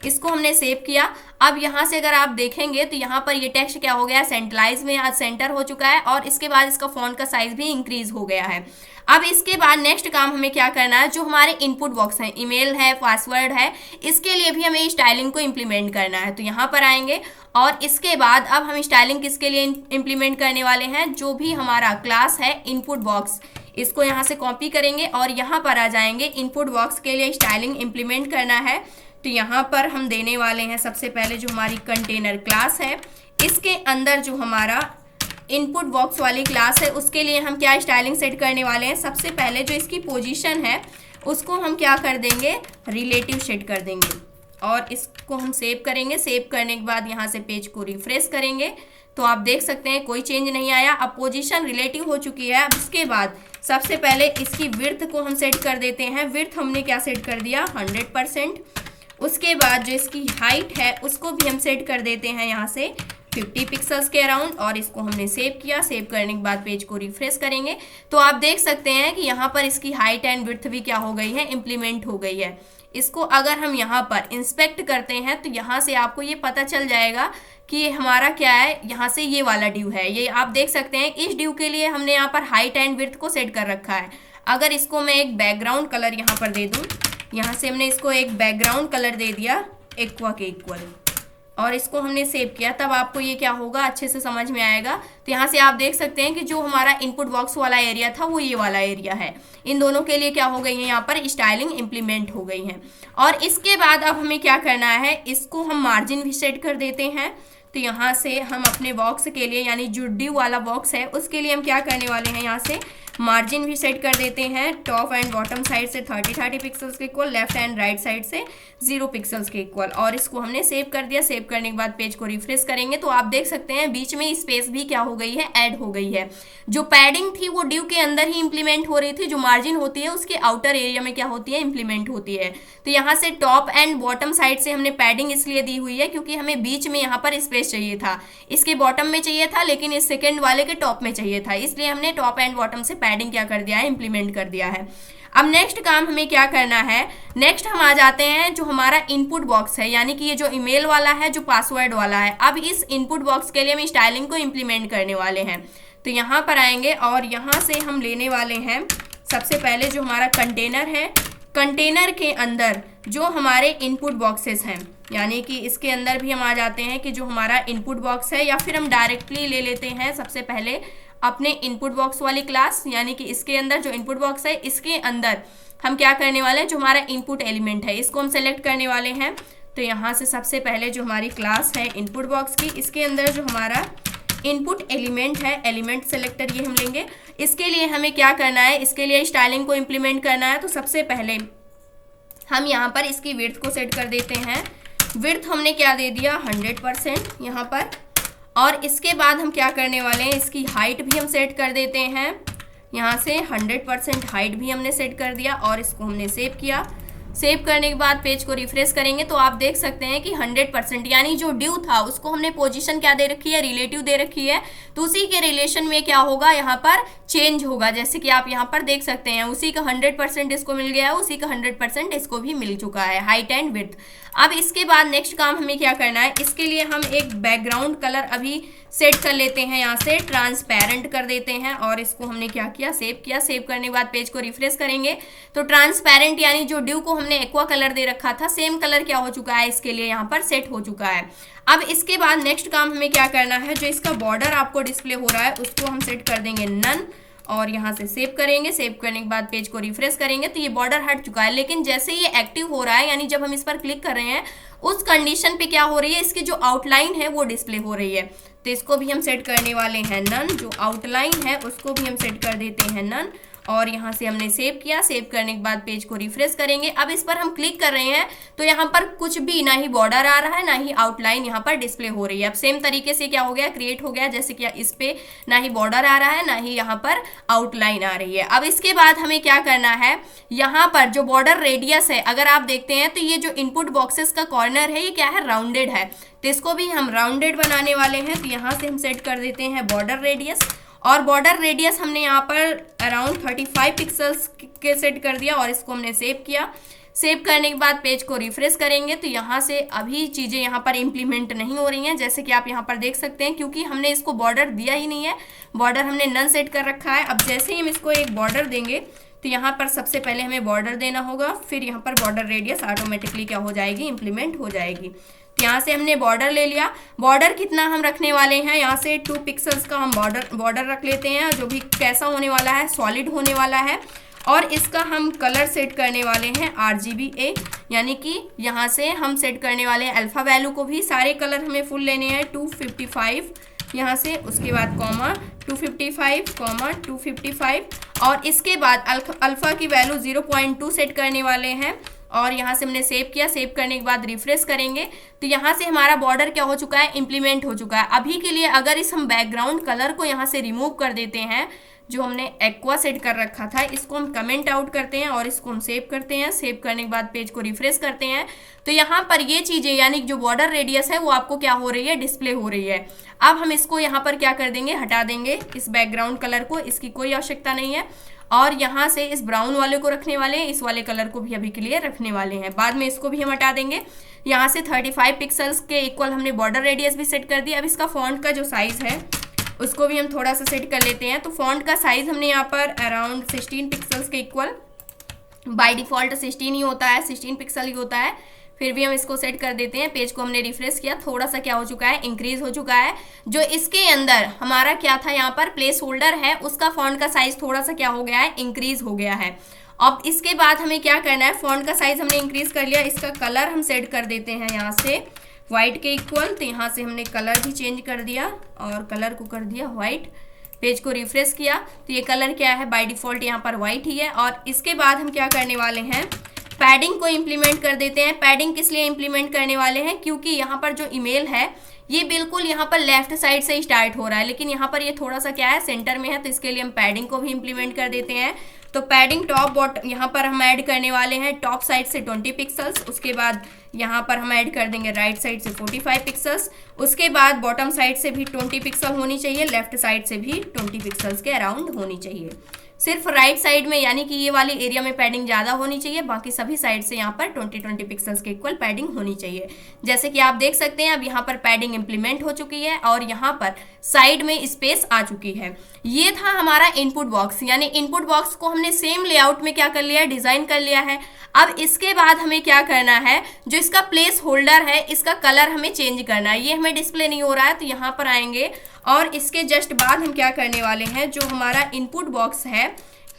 इसको हमने सेव किया। अब यहाँ से अगर आप देखेंगे तो यहाँ पर ये टेक्स्ट क्या हो गया, सेंट्रलाइज में आज सेंटर हो चुका है और इसके बाद इसका फॉन्ट का साइज भी इंक्रीज हो गया है। अब इसके बाद नेक्स्ट काम हमें क्या करना है, जो हमारे इनपुट बॉक्स हैं, ईमेल है, पासवर्ड है, इसके लिए भी हमें स्टाइलिंग को इम्प्लीमेंट करना है। तो यहाँ पर आएंगे और इसके बाद अब हम स्टाइलिंग किसके लिए इम्प्लीमेंट करने वाले हैं, जो भी हमारा क्लास है इनपुट बॉक्स, इसको यहाँ से कॉपी करेंगे और यहाँ पर आ जाएंगे। इनपुट बॉक्स के लिए स्टाइलिंग इम्प्लीमेंट करना है तो यहाँ पर हम देने वाले हैं सबसे पहले जो हमारी कंटेनर क्लास है, इसके अंदर जो हमारा इनपुट बॉक्स वाली क्लास है उसके लिए हम क्या स्टाइलिंग सेट करने वाले हैं। सबसे पहले जो इसकी पोजीशन है उसको हम क्या कर देंगे, रिलेटिव सेट कर देंगे और इसको हम सेव करेंगे। सेव करने के बाद यहाँ से पेज को रिफ्रेश करेंगे तो आप देख सकते हैं कोई चेंज नहीं आया। अब पोजीशन रिलेटिव हो चुकी है। अब इसके बाद सबसे पहले इसकी विड्थ को हम सेट कर देते हैं। विड्थ हमने क्या सेट कर दिया, 100%। उसके बाद जो इसकी हाइट है उसको भी हम सेट कर देते हैं यहाँ से 50 पिक्सल्स के अराउंड और इसको हमने सेव किया। सेव करने के बाद पेज को रिफ्रेश करेंगे तो आप देख सकते हैं कि यहाँ पर इसकी हाइट एंड विड्थ भी क्या हो गई है, इम्प्लीमेंट हो गई है। इसको अगर हम यहाँ पर इंस्पेक्ट करते हैं तो यहाँ से आपको ये पता चल जाएगा कि हमारा क्या है, यहाँ से ये वाला ड्यू है, ये आप देख सकते हैं। इस ड्यू के लिए हमने यहाँ पर हाइट एंड विड्थ को सेट कर रखा है। अगर इसको मैं एक बैकग्राउंड कलर यहाँ पर दे दूँ, यहाँ से हमने इसको एक बैकग्राउंड कलर दे दिया एक्वा के इक्वल और इसको हमने सेव किया, तब आपको ये क्या होगा, अच्छे से समझ में आएगा। तो यहाँ से आप देख सकते हैं कि जो हमारा इनपुट बॉक्स वाला एरिया था वो ये वाला एरिया है। इन दोनों के लिए क्या हो गई है, यहाँ पर स्टाइलिंग इम्प्लीमेंट हो गई है। और इसके बाद अब हमें क्या करना है, इसको हम मार्जिन भी सेट कर देते हैं। तो यहाँ से हम अपने बॉक्स के लिए यानी जो ड्यू वाला बॉक्स है उसके लिए हम क्या करने वाले हैं, यहाँ से मार्जिन भी सेट कर देते हैं। टॉप एंड बॉटम साइड से 30 पिक्सल्स के equal, left and right side से 0 पिक्सल्स के इक्वल, और इसको हमने सेव कर दिया। सेव करने के बाद पेज को रिफ्रेश करेंगे तो आप देख सकते हैं बीच में स्पेस भी क्या हो गई है, ऐड हो गई है। जो पैडिंग थी वो ड्यू के अंदर ही इंप्लीमेंट हो रही थी, जो मार्जिन होती है उसके आउटर एरिया में क्या होती है, इंप्लीमेंट होती है। तो यहाँ से टॉप एंड बॉटम साइड से हमने पैडिंग इसलिए दी हुई है क्योंकि हमें बीच में यहाँ पर स्पेस चाहिए था, इसके बॉटम में चाहिए था लेकिन इस सेकेंड वाले के टॉप में चाहिए था, इसलिए हमने टॉप एंड बॉटम से पैडिंग क्या कर दिया है, इंप्लीमेंट कर दिया है। अब नेक्स्ट काम हमें क्या करना है, नेक्स्ट हम आ जाते हैं जो हमारा इनपुट बॉक्स है, यानी कि ये जो ईमेल वाला है, जो पासवर्ड वाला है। अब इस इनपुट बॉक्स के लिए हम स्टाइलिंग को इंप्लीमेंट करने वाले हैं। तो यहाँ पर आएंगे और यहाँ से हम लेने वाले हैं सबसे पहले जो हमारा कंटेनर है, कंटेनर के अंदर जो हमारे इनपुट बॉक्सेस हैं, यानी कि इसके अंदर भी हम आ जाते हैं कि जो हमारा इनपुट बॉक्स है, या फिर हम डायरेक्टली ले लेते हैं सबसे पहले अपने इनपुट बॉक्स वाली क्लास, यानी कि इसके अंदर जो इनपुट बॉक्स है इसके अंदर हम क्या करने वाले हैं, जो हमारा इनपुट एलिमेंट है इसको हम सेलेक्ट करने वाले हैं। तो यहाँ से सबसे पहले जो हमारी क्लास है इनपुट बॉक्स की, इसके अंदर जो हमारा इनपुट एलिमेंट है, एलिमेंट सेलेक्टर ये हम लेंगे। इसके लिए हमें क्या करना है, इसके लिए स्टाइलिंग को इम्प्लीमेंट करना है। तो सबसे पहले हम यहाँ पर इसकी विड्थ को सेट कर देते हैं। विड्थ हमने क्या दे दिया, 100% यहाँ पर। और इसके बाद हम क्या करने वाले हैं, इसकी हाइट भी हम सेट कर देते हैं। यहाँ से 100% हाइट भी हमने सेट कर दिया और इसको हमने सेव किया। सेव करने के बाद पेज को रिफ्रेश करेंगे तो आप देख सकते हैं कि 100% यानी जो ड्यू था उसको हमने पोजीशन क्या दे रखी है, रिलेटिव दे रखी है, तो उसी के रिलेशन में क्या होगा, यहाँ पर चेंज होगा। जैसे कि आप यहाँ पर देख सकते हैं उसी का 100% इसको मिल गया है, उसी का 100% इसको भी मिल चुका है, हाइट एंड विड्थ। अब इसके बाद नेक्स्ट काम हमें क्या करना है, इसके लिए हम एक बैकग्राउंड कलर अभी सेट कर लेते हैं, यहाँ से ट्रांसपेरेंट कर देते हैं और इसको हमने क्या किया, सेव किया। सेव करने के बाद पेज को रिफ्रेश करेंगे तो ट्रांसपेरेंट यानी जो ड्यू को हमने एक्वा कलर दे रखा था, सेम कलर क्या हो चुका है, इसके लिए यहाँ पर सेट हो चुका है। अब इसके बाद नेक्स्ट काम हमें क्या करना है, जो इसका बॉर्डर आपको डिस्प्ले हो रहा है उसको हम सेट कर देंगे नन और यहाँ से सेव करेंगे। सेव करने के बाद पेज को रिफ्रेश करेंगे तो ये बॉर्डर हट चुका है, लेकिन जैसे ये एक्टिव हो रहा है यानी जब हम इस पर क्लिक कर रहे हैं उस कंडीशन पे क्या हो रही है, इसकी जो आउटलाइन है वो डिस्प्ले हो रही है। तो इसको भी हम सेट करने वाले हैं नन, जो आउटलाइन है उसको भी हम सेट कर देते हैं नन और यहाँ से हमने सेव किया। सेव करने के बाद पेज को रिफ्रेश करेंगे। अब इस पर हम क्लिक कर रहे हैं तो यहाँ पर कुछ भी, ना ही बॉर्डर आ रहा है ना ही आउटलाइन यहाँ पर डिस्प्ले हो रही है। अब सेम तरीके से क्या हो गया, क्रिएट हो गया, जैसे कि इस पे ना ही बॉर्डर आ रहा है ना ही यहाँ पर आउटलाइन आ रही है। अब इसके बाद हमें क्या करना है, यहाँ पर जो बॉर्डर रेडियस है अगर आप देखते हैं तो ये जो इनपुट बॉक्सेस का कॉर्नर है ये क्या है, राउंडेड है, तो इसको भी हम राउंडेड बनाने वाले हैं। तो यहाँ से हम सेट कर देते हैं बॉर्डर रेडियस और बॉर्डर रेडियस हमने यहाँ पर अराउंड 35 पिक्सल्स के सेट कर दिया और इसको हमने सेव किया। सेव करने के बाद पेज को रिफ्रेश करेंगे तो यहाँ से अभी चीज़ें यहाँ पर इम्प्लीमेंट नहीं हो रही हैं, जैसे कि आप यहाँ पर देख सकते हैं, क्योंकि हमने इसको बॉर्डर दिया ही नहीं है, बॉर्डर हमने नन सेट कर रखा है। अब जैसे ही हम इसको एक बॉर्डर देंगे तो यहाँ पर सबसे पहले हमें बॉर्डर देना होगा, फिर यहाँ पर बॉर्डर रेडियस ऑटोमेटिकली क्या हो जाएगी, इम्प्लीमेंट हो जाएगी। तो यहाँ से हमने बॉर्डर ले लिया। बॉर्डर कितना हम रखने वाले हैं, यहाँ से 2 पिक्सल्स का हम बॉर्डर रख लेते हैं, जो भी कैसा होने वाला है, सॉलिड होने वाला है। और इसका हम कलर सेट करने वाले हैं RGBA, यानी कि यहाँ से हम सेट करने वाले हैं अल्फ़ा वैल्यू को भी, सारे कलर हमें फुल लेने हैं 255 यहाँ से, उसके बाद कॉमा 255 कॉमा 255 और इसके बाद अल्फ़ा की वैल्यू 0.2 सेट करने वाले हैं और यहाँ से हमने सेव किया। सेव करने के बाद रिफ्रेश करेंगे तो यहाँ से हमारा बॉर्डर क्या हो चुका है, इम्प्लीमेंट हो चुका है। अभी के लिए अगर इस हम बैकग्राउंड कलर को यहाँ से रिमूव कर देते हैं, जो हमने एक्वा सेट कर रखा था, इसको हम कमेंट आउट करते हैं और इसको हम सेव करते हैं। सेव करने के बाद पेज को रिफ्रेश करते हैं तो यहाँ पर ये चीज़ें यानी जो बॉर्डर रेडियस है वो आपको क्या हो रही है, डिस्प्ले हो रही है। अब हम इसको यहाँ पर क्या कर देंगे, हटा देंगे इस बैकग्राउंड कलर को, इसकी कोई आवश्यकता नहीं है। और यहाँ से इस ब्राउन वाले को रखने वाले हैं, इस वाले कलर को भी अभी के लिए रखने वाले हैं, बाद में इसको भी हम हटा देंगे। यहाँ से 35 पिक्सल्स के इक्वल हमने बॉर्डर रेडियस भी सेट कर दिया। अब इसका फॉन्ट का जो साइज़ है उसको भी हम थोड़ा सा सेट कर लेते हैं। तो फॉन्ट का साइज़ हमने यहाँ पर अराउंड 16 पिक्सल्स के इक्वल, बाय डिफ़ॉल्ट 16 ही होता है, 16 पिक्सल ही होता है, फिर भी हम इसको सेट कर देते हैं। पेज को हमने रिफ्रेश किया, थोड़ा सा क्या हो चुका है, इंक्रीज हो चुका है। जो इसके अंदर हमारा क्या था, यहाँ पर प्लेस होल्डर है, उसका फॉन्ट का साइज थोड़ा सा क्या हो गया है, इंक्रीज हो गया है। अब इसके बाद हमें क्या करना है, फॉन्ट का साइज हमने इंक्रीज कर लिया, इसका कलर हम सेट कर देते हैं यहाँ से वाइट के इक्वल। तो यहाँ से हमने कलर भी चेंज कर दिया और कलर को कर दिया वाइट। पेज को रिफ्रेश किया तो ये कलर क्या है, बाय डिफॉल्ट यहाँ पर वाइट ही है। और इसके बाद हम क्या करने वाले हैं, पैडिंग को इम्प्लीमेंट कर देते हैं। पैडिंग किस लिए इम्प्लीमेंट करने वाले हैं, क्योंकि यहाँ पर जो ईमेल है ये बिल्कुल यहाँ पर लेफ्ट साइड से स्टार्ट हो रहा है, लेकिन यहाँ पर ये थोड़ा सा क्या है, सेंटर में है। तो इसके लिए हम पैडिंग को भी इम्प्लीमेंट कर देते हैं। तो पैडिंग टॉप बॉटम यहाँ पर हम ऐड करने वाले हैं टॉप साइड से 20 पिक्सल्स। उसके बाद यहाँ पर हम ऐड कर देंगे राइट साइड से 45 पिक्सल्स। उसके बाद बॉटम साइड से भी 20 पिक्सल होनी चाहिए, लेफ्ट साइड से भी 20 पिक्सल्स के अराउंड होनी चाहिए। सिर्फ राइट साइड में यानी कि ये वाली एरिया में पैडिंग ज़्यादा होनी चाहिए, बाकी सभी साइड से यहाँ पर 20 पिक्सल्स के इक्वल पैडिंग होनी चाहिए। जैसे कि आप देख सकते हैं अब यहाँ पर पैडिंग इंप्लीमेंट हो चुकी है और यहाँ पर साइड में स्पेस आ चुकी है। ये था हमारा इनपुट बॉक्स, यानी इनपुट बॉक्स को हमने सेम लेआउट में क्या कर लिया है, डिजाइन कर लिया है। अब इसके बाद हमें क्या करना है, जो इसका प्लेस होल्डर है इसका कलर हमें चेंज करना है। ये हमें डिस्प्ले नहीं हो रहा है तो यहाँ पर आएंगे और इसके जस्ट बाद हम क्या करने वाले हैं, जो हमारा इनपुट बॉक्स है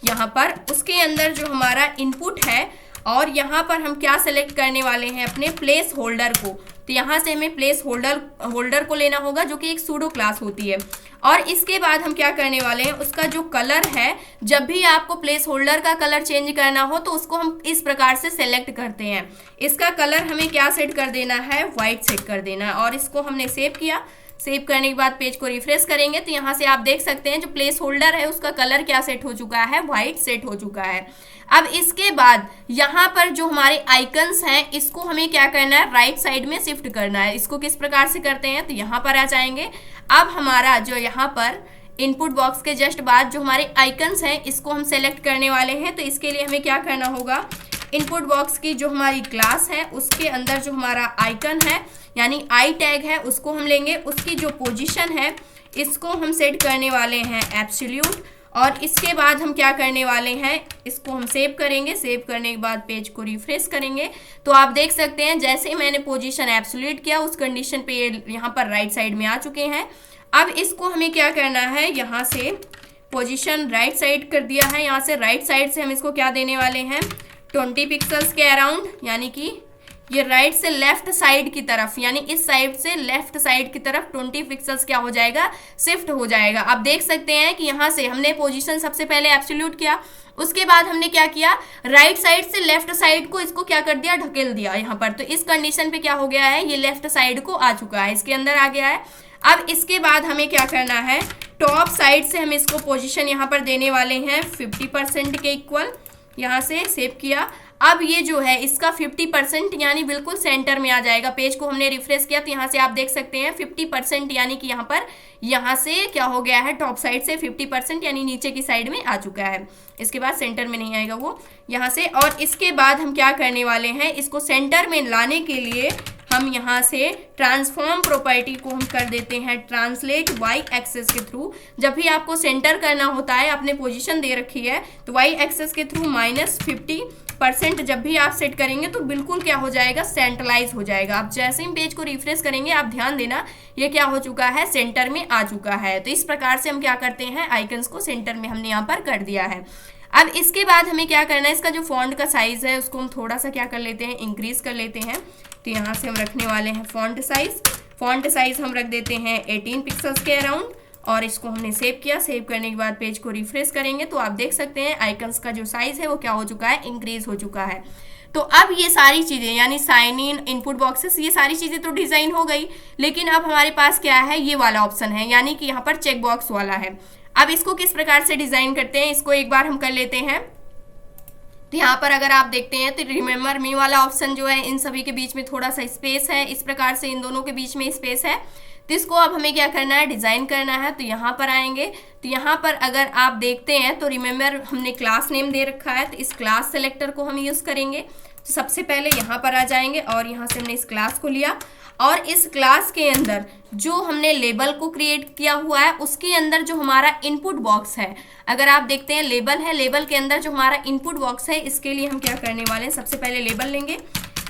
यहाँ पर उसके अंदर जो हमारा इनपुट है और यहाँ पर हम क्या सेलेक्ट करने वाले हैं, अपने प्लेस होल्डर को। तो यहाँ से हमें प्लेस होल्डर को लेना होगा जो कि एक सूडो क्लास होती है। और इसके बाद हम क्या करने वाले हैं, उसका जो कलर है, जब भी आपको प्लेस होल्डर का कलर चेंज करना हो तो उसको हम इस प्रकार से सेलेक्ट करते हैं। इसका कलर हमें क्या सेट कर देना है, वाइट सेट कर देना है। और इसको हमने सेव किया। सेव करने के बाद पेज को रिफ्रेश करेंगे तो यहाँ से आप देख सकते हैं जो प्लेस होल्डर है उसका कलर क्या सेट हो चुका है, वाइट सेट हो चुका है। अब इसके बाद यहाँ पर जो हमारे आइकन्स हैं इसको हमें क्या करना है, राइट साइड में शिफ्ट करना है। इसको किस प्रकार से करते हैं, तो यहाँ पर आ जाएंगे। अब हमारा जो यहाँ पर इनपुट बॉक्स के जस्ट बाद जो हमारे आइकन्स हैं इसको हम सेलेक्ट करने वाले हैं। तो इसके लिए हमें क्या करना होगा, इनपुट बॉक्स की जो हमारी क्लास है उसके अंदर जो हमारा आइकन है यानी आई टैग है उसको हम लेंगे। उसकी जो पोजीशन है इसको हम सेट करने वाले हैं एब्सोल्यूट। और इसके बाद हम क्या करने वाले हैं, इसको हम सेव करेंगे। सेव करने के बाद पेज को रिफ्रेश करेंगे तो आप देख सकते हैं जैसे ही मैंने पोजीशन एब्सोल्यूट किया उस कंडीशन पे ये यहाँ पर राइट साइड में आ चुके हैं। अब इसको हमें क्या करना है, यहाँ से पोजीशन राइट साइड कर दिया है, यहाँ से राइट साइड से हम इसको क्या देने वाले हैं, 20 पिक्सल्स के अराउंड, यानी कि ये राइट से लेफ्ट साइड की तरफ, यानी इस साइड से लेफ्ट साइड की तरफ 20 पिक्सल्स क्या हो जाएगा, शिफ्ट हो जाएगा। आप देख सकते हैं कि यहाँ से हमने पोजीशन सबसे पहले एब्सोल्यूट किया, उसके बाद हमने क्या किया, राइट साइड से लेफ्ट साइड को इसको क्या कर दिया, ढकेल दिया यहाँ पर। तो इस कंडीशन पे क्या हो गया है, ये लेफ्ट साइड को आ चुका है, इसके अंदर आ गया है। अब इसके बाद हमें क्या करना है, टॉप साइड से हम इसको पोजीशन यहाँ पर देने वाले हैं 50% के इक्वल। यहाँ से सेव किया। अब ये जो है इसका 50% यानी बिल्कुल सेंटर में आ जाएगा। पेज को हमने रिफ्रेश किया तो यहाँ से आप देख सकते हैं 50% यानी कि यहाँ पर यहाँ से क्या हो गया है, टॉप साइड से 50% यानी नीचे की साइड में आ चुका है। इसके बाद सेंटर में नहीं आएगा वो यहाँ से। और इसके बाद हम क्या करने वाले हैं, इसको सेंटर में लाने के लिए हम यहाँ से ट्रांसफॉर्म प्रॉपर्टी को हम कर देते हैं ट्रांसलेट वाई एक्सेस के थ्रू। जब भी आपको सेंटर करना होता है, आपने पोजीशन दे रखी है तो वाई एक्सेस के थ्रू -50% जब भी आप सेट करेंगे तो बिल्कुल क्या हो जाएगा, सेंट्रलाइज हो जाएगा। आप जैसे ही पेज को रिफ्रेश करेंगे आप ध्यान देना ये क्या हो चुका है, सेंटर में आ चुका है। तो इस प्रकार से हम क्या करते हैं, आइकन्स को सेंटर में हमने यहाँ पर कर दिया है। अब इसके बाद हमें क्या करना है, इसका जो फॉन्ट का साइज है उसको हम थोड़ा सा क्या कर लेते हैं, इंक्रीज कर लेते हैं। तो यहाँ से हम रखने वाले हैं फॉन्ट साइज हम रख देते हैं 18 पिक्सल्स के अराउंड। और इसको हमने सेव किया। सेव करने के बाद पेज को रिफ्रेश करेंगे तो आप देख सकते हैं आइकन्स का जो साइज है वो क्या हो चुका है, इंक्रीज हो चुका है। तो अब ये सारी चीज़ें यानी साइन इन, इनपुट बॉक्सेस, ये सारी चीज़ें तो डिज़ाइन हो गई, लेकिन अब हमारे पास क्या है, ये वाला ऑप्शन है यानी कि यहाँ पर चेक बॉक्स वाला है। अब इसको किस प्रकार से डिज़ाइन करते हैं, इसको एक बार हम कर लेते हैं। तो यहाँ पर अगर आप देखते हैं तो रिमेंबर मी वाला ऑप्शन जो है, इन सभी के बीच में थोड़ा सा स्पेस है, इस प्रकार से इन दोनों के बीच में स्पेस है। तो इसको अब हमें क्या करना है, डिज़ाइन करना है। तो यहाँ पर आएंगे तो यहाँ पर अगर आप देखते हैं तो रिमेंबर हमने क्लास नेम दे रखा है, तो इस क्लास सेलेक्टर को हम यूज़ करेंगे। तो सबसे पहले यहाँ पर आ जाएंगे और यहाँ से हमने इस क्लास को लिया और इस क्लास के अंदर जो हमने लेबल को क्रिएट किया हुआ है उसके अंदर जो हमारा इनपुट बॉक्स है, अगर आप देखते हैं लेबल है, लेबल के अंदर जो हमारा इनपुट बॉक्स है इसके लिए हम क्या करने वाले हैं, सबसे पहले लेबल लेंगे।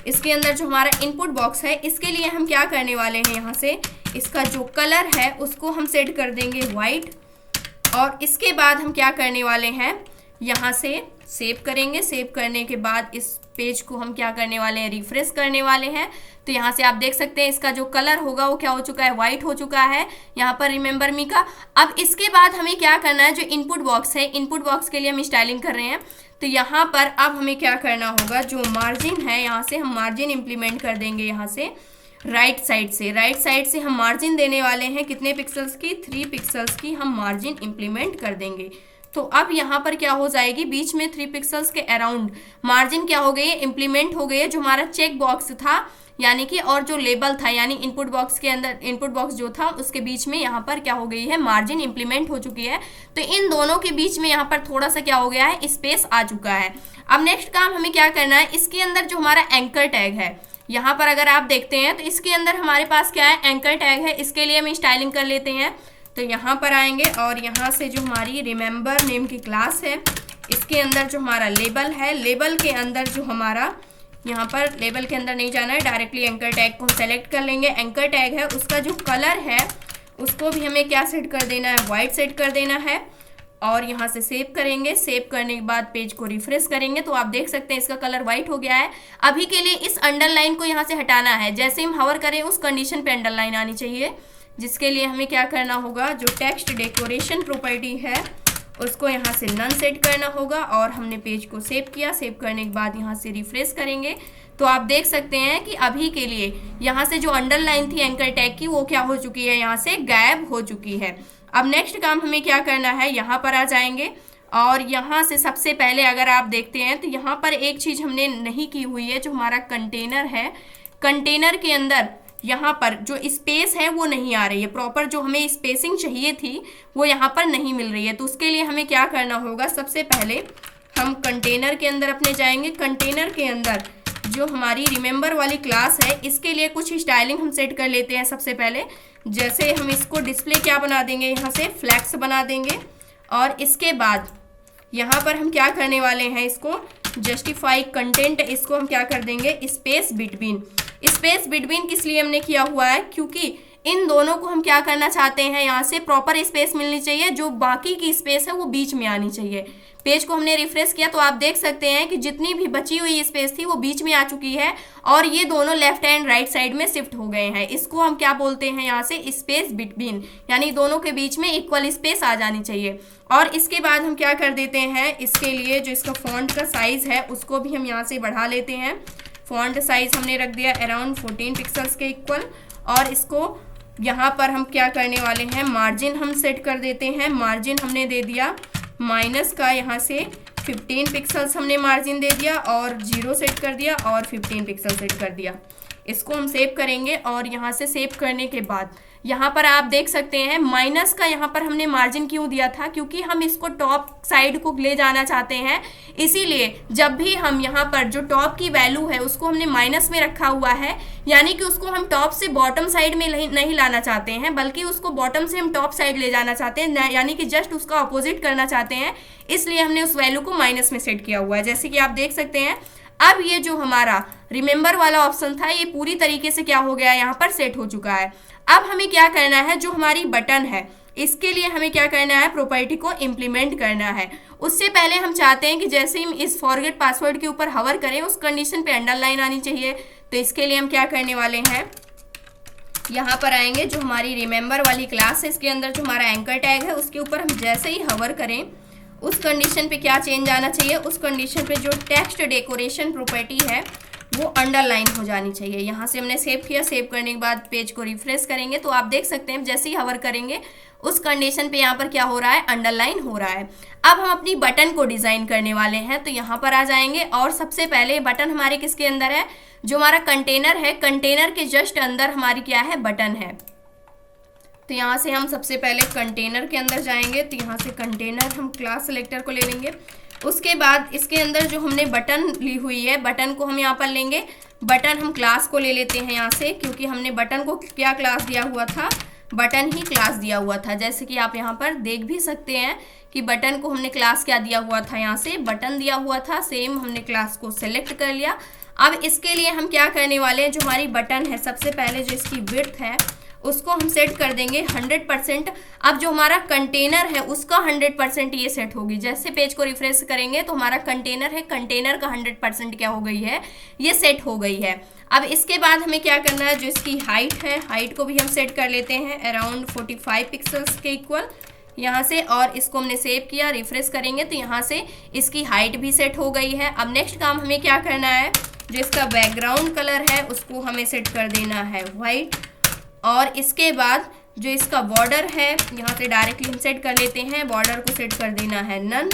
इसके अंदर जो हमारा इनपुट बॉक्स है इसके लिए हम क्या करने वाले हैं, यहाँ से इसका जो कलर है उसको हम सेट कर देंगे वाइट। और इसके बाद हम क्या करने वाले हैं, यहाँ से सेव करेंगे। सेव करने के बाद इस पेज को हम क्या करने वाले हैं, रिफ्रेश करने वाले हैं। तो यहाँ से आप देख सकते हैं इसका जो कलर होगा वो क्या हो चुका है, व्हाइट हो चुका है यहाँ पर रिमेंबर मी का। अब इसके बाद हमें क्या करना है, जो इनपुट बॉक्स है, इनपुट बॉक्स के लिए हम स्टाइलिंग कर रहे हैं। तो यहाँ पर अब हमें क्या करना होगा, जो मार्जिन है यहाँ से हम मार्जिन इंप्लीमेंट कर देंगे। यहाँ से राइट साइड से हम मार्जिन देने वाले हैं कितने पिक्सल्स की, 3 पिक्सल्स की हम मार्जिन इंप्लीमेंट कर देंगे। तो अब यहाँ पर क्या हो जाएगी, बीच में 3 पिक्सल्स के अराउंड मार्जिन क्या हो गई है, इंप्लीमेंट हो गई है। जो हमारा चेक बॉक्स था यानी कि, और जो लेबल था यानी इनपुट बॉक्स के अंदर, इनपुट बॉक्स जो था उसके बीच में यहाँ पर क्या हो गई है, मार्जिन इंप्लीमेंट हो चुकी है। तो इन दोनों के बीच में यहाँ पर थोड़ा सा क्या हो गया है, स्पेस आ चुका है। अब नेक्स्ट काम हमें क्या करना है, इसके अंदर जो हमारा एंकर टैग है, यहाँ पर अगर आप देखते हैं तो इसके अंदर हमारे पास क्या है, एंकर टैग है। इसके लिए हम स्टाइलिंग कर लेते हैं। तो यहाँ पर आएंगे और यहाँ से जो हमारी रिमेंबर नेम की क्लास है, इसके अंदर जो हमारा लेबल है, लेबल के अंदर जो हमारा, यहाँ पर लेबल के अंदर नहीं जाना है, डायरेक्टली एंकर टैग को सेलेक्ट कर लेंगे। एंकर टैग है उसका जो कलर है उसको भी हमें क्या सेट कर देना है, वाइट सेट कर देना है। और यहाँ से सेव करेंगे। सेव करने के बाद पेज को रिफ्रेश करेंगे तो आप देख सकते हैं इसका कलर व्हाइट हो गया है। अभी के लिए इस अंडरलाइन को यहाँ से हटाना है, जैसे हम हवर करें उस कंडीशन पे अंडरलाइन आनी चाहिए, जिसके लिए हमें क्या करना होगा, जो टेक्स्ट डेकोरेशन प्रॉपर्टी है उसको यहाँ से नन सेट करना होगा। और हमने पेज को सेव किया। सेव करने के बाद यहाँ से रिफ्रेश करेंगे तो आप देख सकते हैं कि अभी के लिए यहाँ से जो अंडरलाइन थी एंकर टैग की वो क्या हो चुकी है, यहाँ से गायब हो चुकी है। अब नेक्स्ट काम हमें क्या करना है, यहाँ पर आ जाएंगे और यहाँ से सबसे पहले अगर आप देखते हैं तो यहाँ पर एक चीज़ हमने नहीं की हुई है, जो हमारा कंटेनर है, कंटेनर के अंदर यहाँ पर जो स्पेस है वो नहीं आ रही है, प्रॉपर जो हमें स्पेसिंग चाहिए थी वो यहाँ पर नहीं मिल रही है। तो उसके लिए हमें क्या करना होगा, सबसे पहले हम कंटेनर के अंदर अपने जाएंगे। कंटेनर के अंदर जो हमारी रिमेंबर वाली क्लास है इसके लिए कुछ स्टाइलिंग हम सेट कर लेते हैं। सबसे पहले जैसे हम इसको डिस्प्ले क्या बना देंगे, यहाँ से फ्लैक्स बना देंगे। और इसके बाद यहाँ पर हम क्या करने वाले हैं, इसको जस्टिफाई कंटेंट, इसको हम क्या कर देंगे, स्पेस बिटवीन। स्पेस बिटवीन किस लिए हमने किया हुआ है, क्योंकि इन दोनों को हम क्या करना चाहते हैं, यहाँ से प्रॉपर स्पेस मिलनी चाहिए, जो बाकी की स्पेस है वो बीच में आनी चाहिए। पेज को हमने रिफ्रेश किया तो आप देख सकते हैं कि जितनी भी बची हुई स्पेस थी वो बीच में आ चुकी है और ये दोनों लेफ्ट एंड राइट साइड में शिफ्ट हो गए हैं। इसको हम क्या बोलते हैं, यहाँ से स्पेस बिटवीन, यानी दोनों के बीच में इक्वल स्पेस आ जानी चाहिए। और इसके बाद हम क्या कर देते हैं, इसके लिए जो इसका फॉन्ट का साइज है उसको भी हम यहाँ से बढ़ा लेते हैं। फॉन्ट साइज हमने रख दिया अराउंड 14 पिक्सल्स के इक्वल। और इसको यहाँ पर हम क्या करने वाले हैं, मार्जिन हम सेट कर देते हैं। मार्जिन हमने दे दिया माइनस का, यहाँ से 15 पिक्सल्स हमने मार्जिन दे दिया और 0 सेट कर दिया और 15 पिक्सल सेट कर दिया। इसको हम सेव करेंगे और यहाँ से सेव करने के बाद यहाँ पर आप देख सकते हैं माइनस का यहाँ पर हमने मार्जिन क्यों दिया था, क्योंकि हम इसको टॉप साइड को ले जाना चाहते हैं। इसीलिए जब भी हम यहाँ पर जो टॉप की वैल्यू है उसको हमने माइनस में रखा हुआ है, यानी कि उसको हम टॉप से बॉटम साइड में नहीं लाना चाहते हैं, बल्कि उसको बॉटम से हम टॉप साइड ले जाना चाहते हैं, यानी कि जस्ट उसका अपोजिट करना चाहते हैं। इसलिए हमने उस वैल्यू को माइनस में सेट किया हुआ है, जैसे कि आप देख सकते हैं। अब ये जो हमारा रिमेंबर वाला ऑप्शन था ये पूरी तरीके से क्या हो गया, यहाँ पर सेट हो चुका है। अब हमें क्या करना है, जो हमारी बटन है इसके लिए हमें क्या करना है, प्रॉपर्टी को इम्प्लीमेंट करना है। उससे पहले हम चाहते हैं कि जैसे ही हम इस फॉरगेट पासवर्ड के ऊपर हवर करें उस कंडीशन पे अंडरलाइन आनी चाहिए। तो इसके लिए हम क्या करने वाले हैं, यहाँ पर आएंगे, जो हमारी रिमेंबर वाली क्लास है इसके अंदर जो हमारा एंकर टैग है उसके ऊपर हम जैसे ही हवर करें उस कंडीशन पे क्या चेंज आना चाहिए, उस कंडीशन पे जो टेक्स्ट डेकोरेशन प्रॉपर्टी है वो अंडरलाइन हो जानी चाहिए। यहाँ से हमने सेव किया। सेव करने के बाद पेज को रिफ्रेश करेंगे तो आप देख सकते हैं जैसे ही हवर करेंगे उस कंडीशन पे यहाँ पर क्या हो रहा है, अंडरलाइन हो रहा है। अब हम अपनी बटन को डिज़ाइन करने वाले हैं तो यहाँ पर आ जाएंगे और सबसे पहले बटन हमारे किसके अंदर है, जो हमारा कंटेनर है, कंटेनर के जस्ट अंदर हमारी क्या है, बटन है। तो यहाँ से हम सबसे पहले कंटेनर के अंदर जाएंगे। तो यहाँ से कंटेनर हम क्लास सेलेक्टर को ले लेंगे। उसके बाद इसके अंदर जो हमने बटन ली हुई है, बटन को हम यहाँ पर लेंगे। बटन हम क्लास को ले लेते हैं यहाँ से, क्योंकि हमने बटन को क्या क्लास दिया हुआ था, बटन ही क्लास दिया हुआ था। जैसे कि आप यहाँ पर देख भी सकते हैं कि बटन को हमने क्लास क्या दिया हुआ था, यहाँ से बटन दिया हुआ था। सेम हमने क्लास को सेलेक्ट कर लिया। अब इसके लिए हम क्या करने वाले हैं, जो हमारी बटन है सबसे पहले जो इसकी विड्थ है उसको हम सेट कर देंगे 100%। अब जो हमारा कंटेनर है उसका 100% ये सेट होगी। जैसे पेज को रिफ्रेश करेंगे तो हमारा कंटेनर है, कंटेनर का 100% क्या हो गई है, ये सेट हो गई है। अब इसके बाद हमें क्या करना है, जो इसकी हाइट है, हाइट को भी हम सेट कर लेते हैं अराउंड 45 पिक्सल्स के इक्वल यहाँ से, और इसको हमने सेव किया, रिफ्रेश करेंगे तो यहाँ से इसकी हाइट भी सेट हो गई है। अब नेक्स्ट काम हमें क्या करना है, जो इसका बैकग्राउंड कलर है उसको हमें सेट कर देना है वाइट, और इसके बाद जो इसका बॉर्डर है यहाँ से डायरेक्टली हम सेट कर लेते हैं, बॉर्डर को सेट कर देना है नन,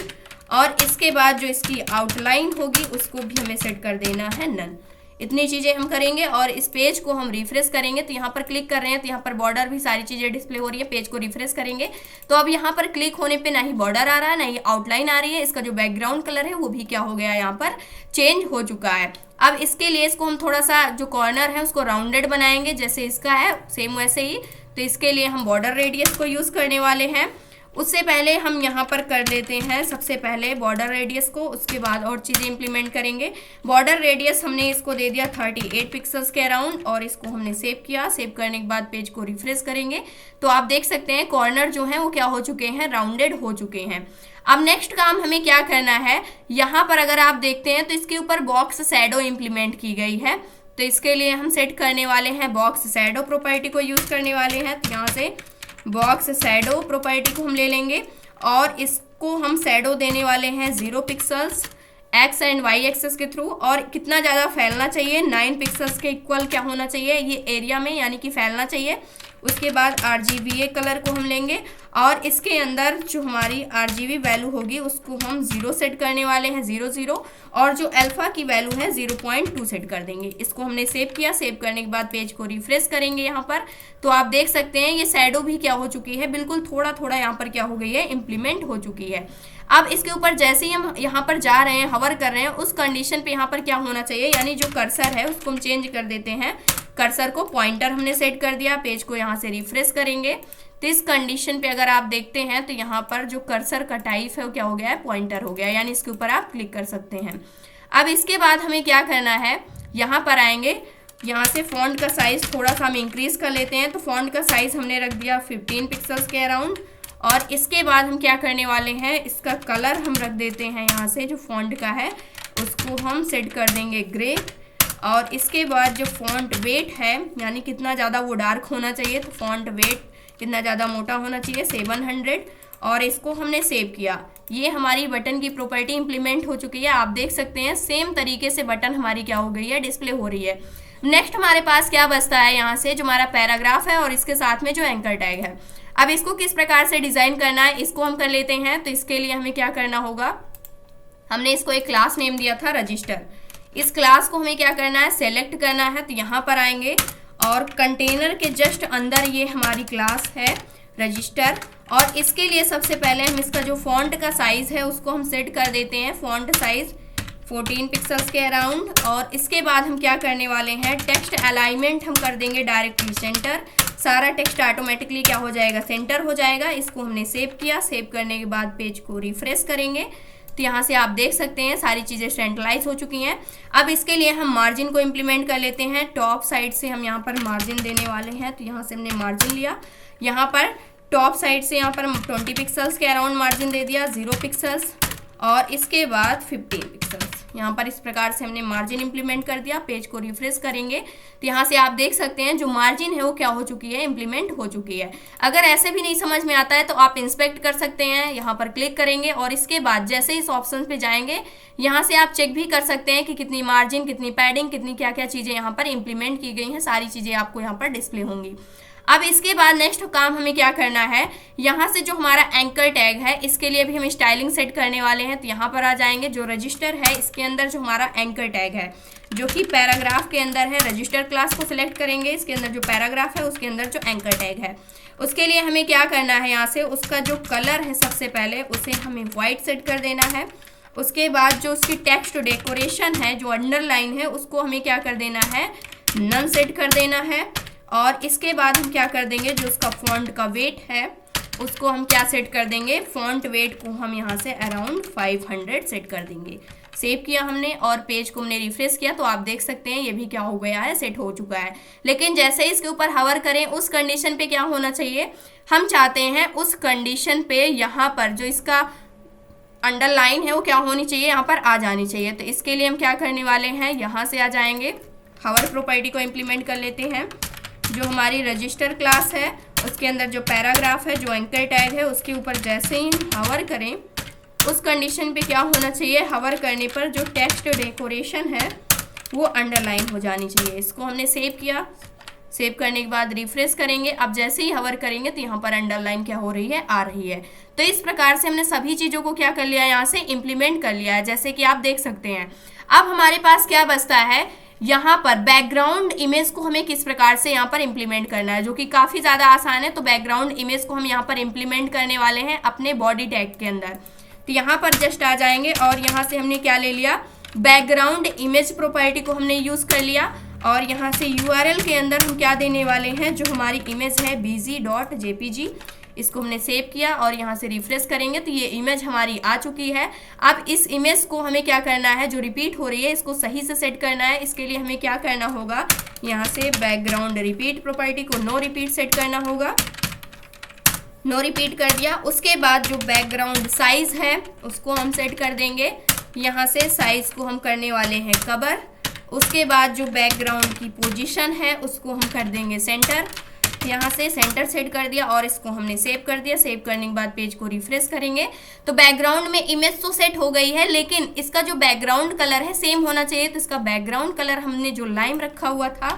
और इसके बाद जो इसकी आउटलाइन होगी उसको भी हमें सेट कर देना है नन। इतनी चीज़ें हम करेंगे और इस पेज को हम रिफ्रेश करेंगे तो यहाँ पर क्लिक कर रहे हैं तो यहाँ पर बॉर्डर भी सारी चीज़ें डिस्प्ले हो रही है। पेज को रिफ्रेश करेंगे तो अब यहाँ पर क्लिक होने पे ना ही बॉर्डर आ रहा है ना ही आउटलाइन आ रही है, इसका जो बैकग्राउंड कलर है वो भी क्या हो गया, यहाँ पर चेंज हो चुका है। अब इसके लिए इसको हम थोड़ा सा जो कॉर्नर है उसको राउंडेड बनाएंगे, जैसे इसका है सेम वैसे ही। तो इसके लिए हम बॉर्डर रेडियस को यूज़ करने वाले हैं। उससे पहले हम यहाँ पर कर लेते हैं सबसे पहले बॉर्डर रेडियस को, उसके बाद और चीज़ें इंप्लीमेंट करेंगे। बॉर्डर रेडियस हमने इसको दे दिया 38 पिक्सल्स के अराउंड, और इसको हमने सेव किया। सेव करने के बाद पेज को रिफ्रेश करेंगे तो आप देख सकते हैं कॉर्नर जो है वो क्या हो चुके हैं, राउंडेड हो चुके हैं। अब नेक्स्ट काम हमें क्या करना है, यहाँ पर अगर आप देखते हैं तो इसके ऊपर बॉक्स शैडो इंप्लीमेंट की गई है। तो इसके लिए हम सेट करने वाले हैं बॉक्स शैडो प्रॉपर्टी को यूज़ करने वाले हैं। तो यहाँ से बॉक्स शैडो प्रॉपर्टी को हम ले लेंगे और इसको हम शैडो देने वाले हैं 0 pixels x and y axes के थ्रू, और कितना ज़्यादा फैलना चाहिए, 9 पिक्सल्स के इक्वल क्या होना चाहिए ये एरिया में, यानी कि फैलना चाहिए। उसके बाद RGBA कलर को हम लेंगे और इसके अंदर जो हमारी RGB वैल्यू होगी उसको हम 0 सेट करने वाले हैं, 0 और जो अल्फा की वैल्यू है 0.2 सेट कर देंगे। इसको हमने सेव किया। सेव करने के बाद पेज को रिफ्रेश करेंगे यहाँ पर तो आप देख सकते हैं ये शैडो भी क्या हो चुकी है, बिल्कुल थोड़ा थोड़ा यहाँ पर क्या हो गई है, इम्प्लीमेंट हो चुकी है। अब इसके ऊपर जैसे ही हम यहाँ पर जा रहे हैं, हवर कर रहे हैं, उस कंडीशन पे यहाँ पर क्या होना चाहिए, यानी जो कर्सर है उसको हम चेंज कर देते हैं। कर्सर को पॉइंटर हमने सेट कर दिया। पेज को यहाँ से रिफ्रेश करेंगे तो इस कंडीशन पे अगर आप देखते हैं तो यहाँ पर जो कर्सर का टाइप है वो क्या हो गया है, पॉइंटर हो गया, यानी इसके ऊपर आप क्लिक कर सकते हैं। अब इसके बाद हमें क्या करना है, यहाँ पर आएंगे, यहाँ से फॉन्ट का साइज थोड़ा सा हम इंक्रीज कर लेते हैं। तो फॉन्ट का साइज हमने रख दिया 15 पिक्सल्स के अराउंड, और इसके बाद हम क्या करने वाले हैं, इसका कलर हम रख देते हैं यहाँ से जो फॉन्ट का है उसको हम सेट कर देंगे ग्रे, और इसके बाद जो फॉन्ट वेट है, यानी कितना ज़्यादा वो डार्क होना चाहिए, तो फॉन्ट वेट कितना ज़्यादा मोटा होना चाहिए, 700, और इसको हमने सेव किया। ये हमारी बटन की प्रॉपर्टी इंप्लीमेंट हो चुकी है। आप देख सकते हैं सेम तरीके से बटन हमारी क्या हो गई है, डिस्प्ले हो रही है। नेक्स्ट हमारे पास क्या बचता है, यहाँ से जो हमारा पैराग्राफ है और इसके साथ में जो एंकर टैग है। अब इसको किस प्रकार से डिज़ाइन करना है इसको हम कर लेते हैं। तो इसके लिए हमें क्या करना होगा, हमने इसको एक क्लास नेम दिया था रजिस्टर। इस क्लास को हमें क्या करना है, सेलेक्ट करना है। तो यहाँ पर आएंगे और कंटेनर के जस्ट अंदर ये हमारी क्लास है रजिस्टर, और इसके लिए सबसे पहले हम इसका जो फॉन्ट का साइज़ है उसको हम सेट कर देते हैं, फॉन्ट साइज़ 14 पिक्सल्स के अराउंड। और इसके बाद हम क्या करने वाले हैं, टेक्स्ट अलाइनमेंट हम कर देंगे डायरेक्टली सेंटर। सारा टेक्स्ट ऑटोमेटिकली क्या हो जाएगा, सेंटर हो जाएगा। इसको हमने सेव किया। सेव करने के बाद पेज को रिफ्रेश करेंगे तो यहाँ से आप देख सकते हैं सारी चीज़ें सेंट्रलाइज हो चुकी हैं। अब इसके लिए हम मार्जिन को इम्प्लीमेंट कर लेते हैं। टॉप साइड से हम यहाँ पर मार्जिन देने वाले हैं। तो यहाँ से हमने मार्जिन लिया, यहाँ पर टॉप साइड से यहाँ पर 20 पिक्सल्स के अराउंड मार्जिन दे दिया, 0 पिक्सल्स, और इसके बाद 15 पिक्सल्स। यहाँ पर इस प्रकार से हमने मार्जिन इंप्लीमेंट कर दिया। पेज को रिफ्रेश करेंगे तो यहाँ से आप देख सकते हैं जो मार्जिन है वो क्या हो चुकी है, इंप्लीमेंट हो चुकी है। अगर ऐसे भी नहीं समझ में आता है तो आप इंस्पेक्ट कर सकते हैं, यहाँ पर क्लिक करेंगे और इसके बाद जैसे इस ऑप्शन पे जाएंगे यहाँ से आप चेक भी कर सकते हैं कि कितनी मार्जिन, कितनी पैडिंग, कितनी क्या क्या चीज़ें यहाँ पर इंप्लीमेंट की गई हैं। सारी चीज़ें आपको यहाँ पर डिस्प्ले होंगी। अब इसके बाद नेक्स्ट काम हमें क्या करना है, यहाँ से जो हमारा एंकर टैग है इसके लिए भी हम स्टाइलिंग सेट करने वाले हैं। तो यहाँ पर आ जाएंगे, जो रजिस्टर है इसके अंदर जो हमारा एंकर टैग है जो कि पैराग्राफ के अंदर है, रजिस्टर क्लास को सिलेक्ट करेंगे। इसके अंदर जो पैराग्राफ है उसके अंदर जो एंकर टैग है उसके लिए हमें क्या करना है, यहाँ से उसका जो कलर है सबसे पहले उसे हमें वाइट सेट कर देना है। उसके बाद जो उसकी टेक्स्ट डेकोरेशन है, जो अंडरलाइन है, उसको हमें क्या कर देना है, नन सेट कर देना है। और इसके बाद हम क्या कर देंगे, जो उसका फॉन्ट का वेट है उसको हम क्या सेट कर देंगे, फॉन्ट वेट को हम यहाँ से अराउंड 500 सेट कर देंगे। सेव किया हमने और पेज को हमने रिफ्रेश किया तो आप देख सकते हैं ये भी क्या हो गया है, सेट हो चुका है। लेकिन जैसे ही इसके ऊपर हवर करें उस कंडीशन पे क्या होना चाहिए, हम चाहते हैं उस कंडीशन पे यहाँ पर जो इसका अंडरलाइन है वो क्या होनी चाहिए, यहाँ पर आ जानी चाहिए। तो इसके लिए हम क्या करने वाले हैं, यहाँ से आ जाएंगे, हवर प्रॉपर्टी को इम्प्लीमेंट कर लेते हैं। जो हमारी रजिस्टर क्लास है उसके अंदर जो पैराग्राफ है, जो एंकर टैग है, उसके ऊपर जैसे ही हवर करें उस कंडीशन पे क्या होना चाहिए, हवर करने पर जो टेक्स्ट डेकोरेशन है वो अंडरलाइन हो जानी चाहिए। इसको हमने सेव किया, सेव करने के बाद रिफ्रेश करेंगे। अब जैसे ही हवर करेंगे तो यहाँ पर अंडरलाइन क्या हो रही है, आ रही है। तो इस प्रकार से हमने सभी चीज़ों को क्या कर लिया, यहाँ से इम्प्लीमेंट कर लिया है, जैसे कि आप देख सकते हैं। अब हमारे पास क्या बचता है, यहाँ पर बैकग्राउंड इमेज को हमें किस प्रकार से यहाँ पर इम्प्लीमेंट करना है, जो कि काफ़ी ज़्यादा आसान है। तो बैकग्राउंड इमेज को हम यहाँ पर इम्प्लीमेंट करने वाले हैं अपने बॉडी टैग के अंदर। तो यहाँ पर जस्ट आ जाएंगे और यहाँ से हमने क्या ले लिया, बैकग्राउंड इमेज प्रॉपर्टी को हमने यूज़ कर लिया। और यहाँ से URL के अंदर हम क्या देने वाले हैं, जो हमारी इमेज है bg.jpg, इसको हमने सेव किया और यहाँ से रिफ्रेश करेंगे तो ये इमेज हमारी आ चुकी है। अब इस इमेज को हमें क्या करना है, जो रिपीट हो रही है इसको सही से सेट करना है। इसके लिए हमें क्या करना होगा, यहाँ से बैकग्राउंड रिपीट प्रॉपर्टी को नो रिपीट सेट करना होगा। नो रिपीट कर दिया। उसके बाद जो बैकग्राउंड साइज है उसको हम सेट कर देंगे। यहाँ से साइज को हम करने वाले हैं कवर। उसके बाद जो बैकग्राउंड की पोजीशन है उसको हम कर देंगे सेंटर। यहाँ से सेंटर सेट कर दिया और इसको हमने सेव कर दिया। सेव करने के बाद पेज को रिफ्रेश करेंगे तो बैकग्राउंड में इमेज तो सेट हो गई है, लेकिन इसका जो बैकग्राउंड कलर है सेम होना चाहिए। तो इसका बैकग्राउंड कलर हमने जो लाइम रखा हुआ था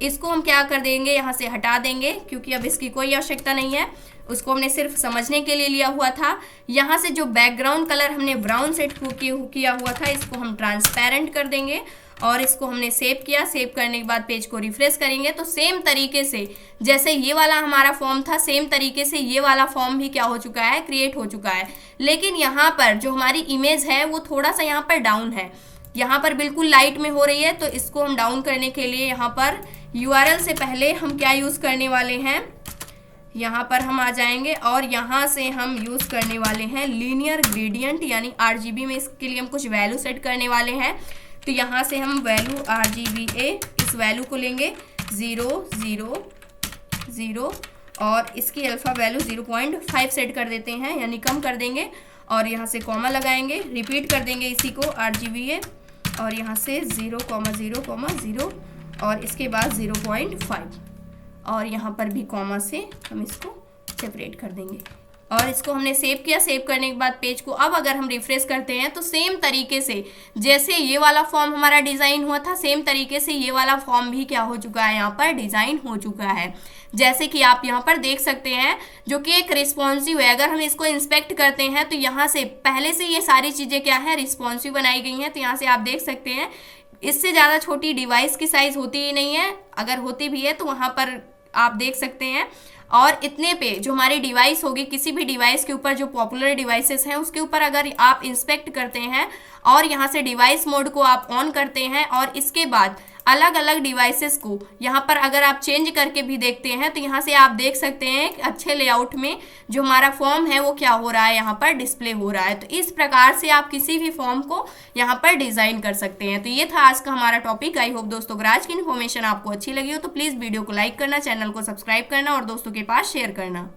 इसको हम क्या कर देंगे, यहाँ से हटा देंगे, क्योंकि अब इसकी कोई आवश्यकता नहीं है। उसको हमने सिर्फ समझने के लिए लिया हुआ था। यहाँ से जो बैकग्राउंड कलर हमने ब्राउन सेट किया हुआ था इसको हम ट्रांसपेरेंट कर देंगे और इसको हमने सेव किया। सेव करने के बाद पेज को रिफ्रेश करेंगे तो सेम तरीके से जैसे ये वाला हमारा फॉर्म था, सेम तरीके से ये वाला फॉर्म भी क्या हो चुका है, क्रिएट हो चुका है। लेकिन यहाँ पर जो हमारी इमेज है वो थोड़ा सा यहाँ पर डाउन है, यहाँ पर बिल्कुल लाइट में हो रही है। तो इसको हम डाउन करने के लिए यहाँ पर URL से पहले हम क्या यूज़ करने वाले हैं, यहाँ पर हम आ जाएंगे और यहाँ से हम यूज़ करने वाले हैं लीनियर ग्रेडियंट यानी RGB में। इसके लिए हम कुछ वैल्यू सेट करने वाले हैं। तो यहाँ से हम वैल्यू RGBA इस वैल्यू को लेंगे 0 0 0 और इसकी अल्फ़ा वैल्यू 0.5 सेट कर देते हैं, यानी कम कर देंगे। और यहाँ से कॉमा लगाएंगे, रिपीट कर देंगे इसी को RGBA और यहाँ से 0,0,0 और इसके बाद 0.5 और यहाँ पर भी कॉमा से हम इसको सेपरेट कर देंगे और इसको हमने सेव किया। सेव करने के बाद पेज को अब अगर हम रिफ्रेश करते हैं तो सेम तरीके से जैसे ये वाला फॉर्म हमारा डिज़ाइन हुआ था, सेम तरीके से ये वाला फॉर्म भी क्या हो चुका है, यहाँ पर डिज़ाइन हो चुका है। जैसे कि आप यहाँ पर देख सकते हैं जो कि एक रिस्पॉन्सिव है। अगर हम इसको इंस्पेक्ट करते हैं तो यहाँ से पहले से ये सारी चीज़ें क्या है, रिस्पॉन्सिव बनाई गई हैं। तो यहाँ से आप देख सकते हैं इससे ज़्यादा छोटी डिवाइस की साइज़ होती ही नहीं है, अगर होती भी है तो वहाँ पर आप देख सकते हैं। और इतने पे जो हमारी डिवाइस होगी, किसी भी डिवाइस के ऊपर जो पॉपुलर डिवाइसेस हैं उसके ऊपर अगर आप इंस्पेक्ट करते हैं और यहाँ से डिवाइस मोड को आप ऑन करते हैं और इसके बाद अलग अलग डिवाइसेस को यहाँ पर अगर आप चेंज करके भी देखते हैं तो यहाँ से आप देख सकते हैं कि अच्छे लेआउट में जो हमारा फॉर्म है वो क्या हो रहा है, यहाँ पर डिस्प्ले हो रहा है। तो इस प्रकार से आप किसी भी फॉर्म को यहाँ पर डिज़ाइन कर सकते हैं। तो ये था आज का हमारा टॉपिक। आई होप दोस्तों अगर आज की इन्फॉर्मेशन आपको अच्छी लगी हो तो प्लीज़ वीडियो को लाइक करना, चैनल को सब्सक्राइब करना और दोस्तों के पास शेयर करना।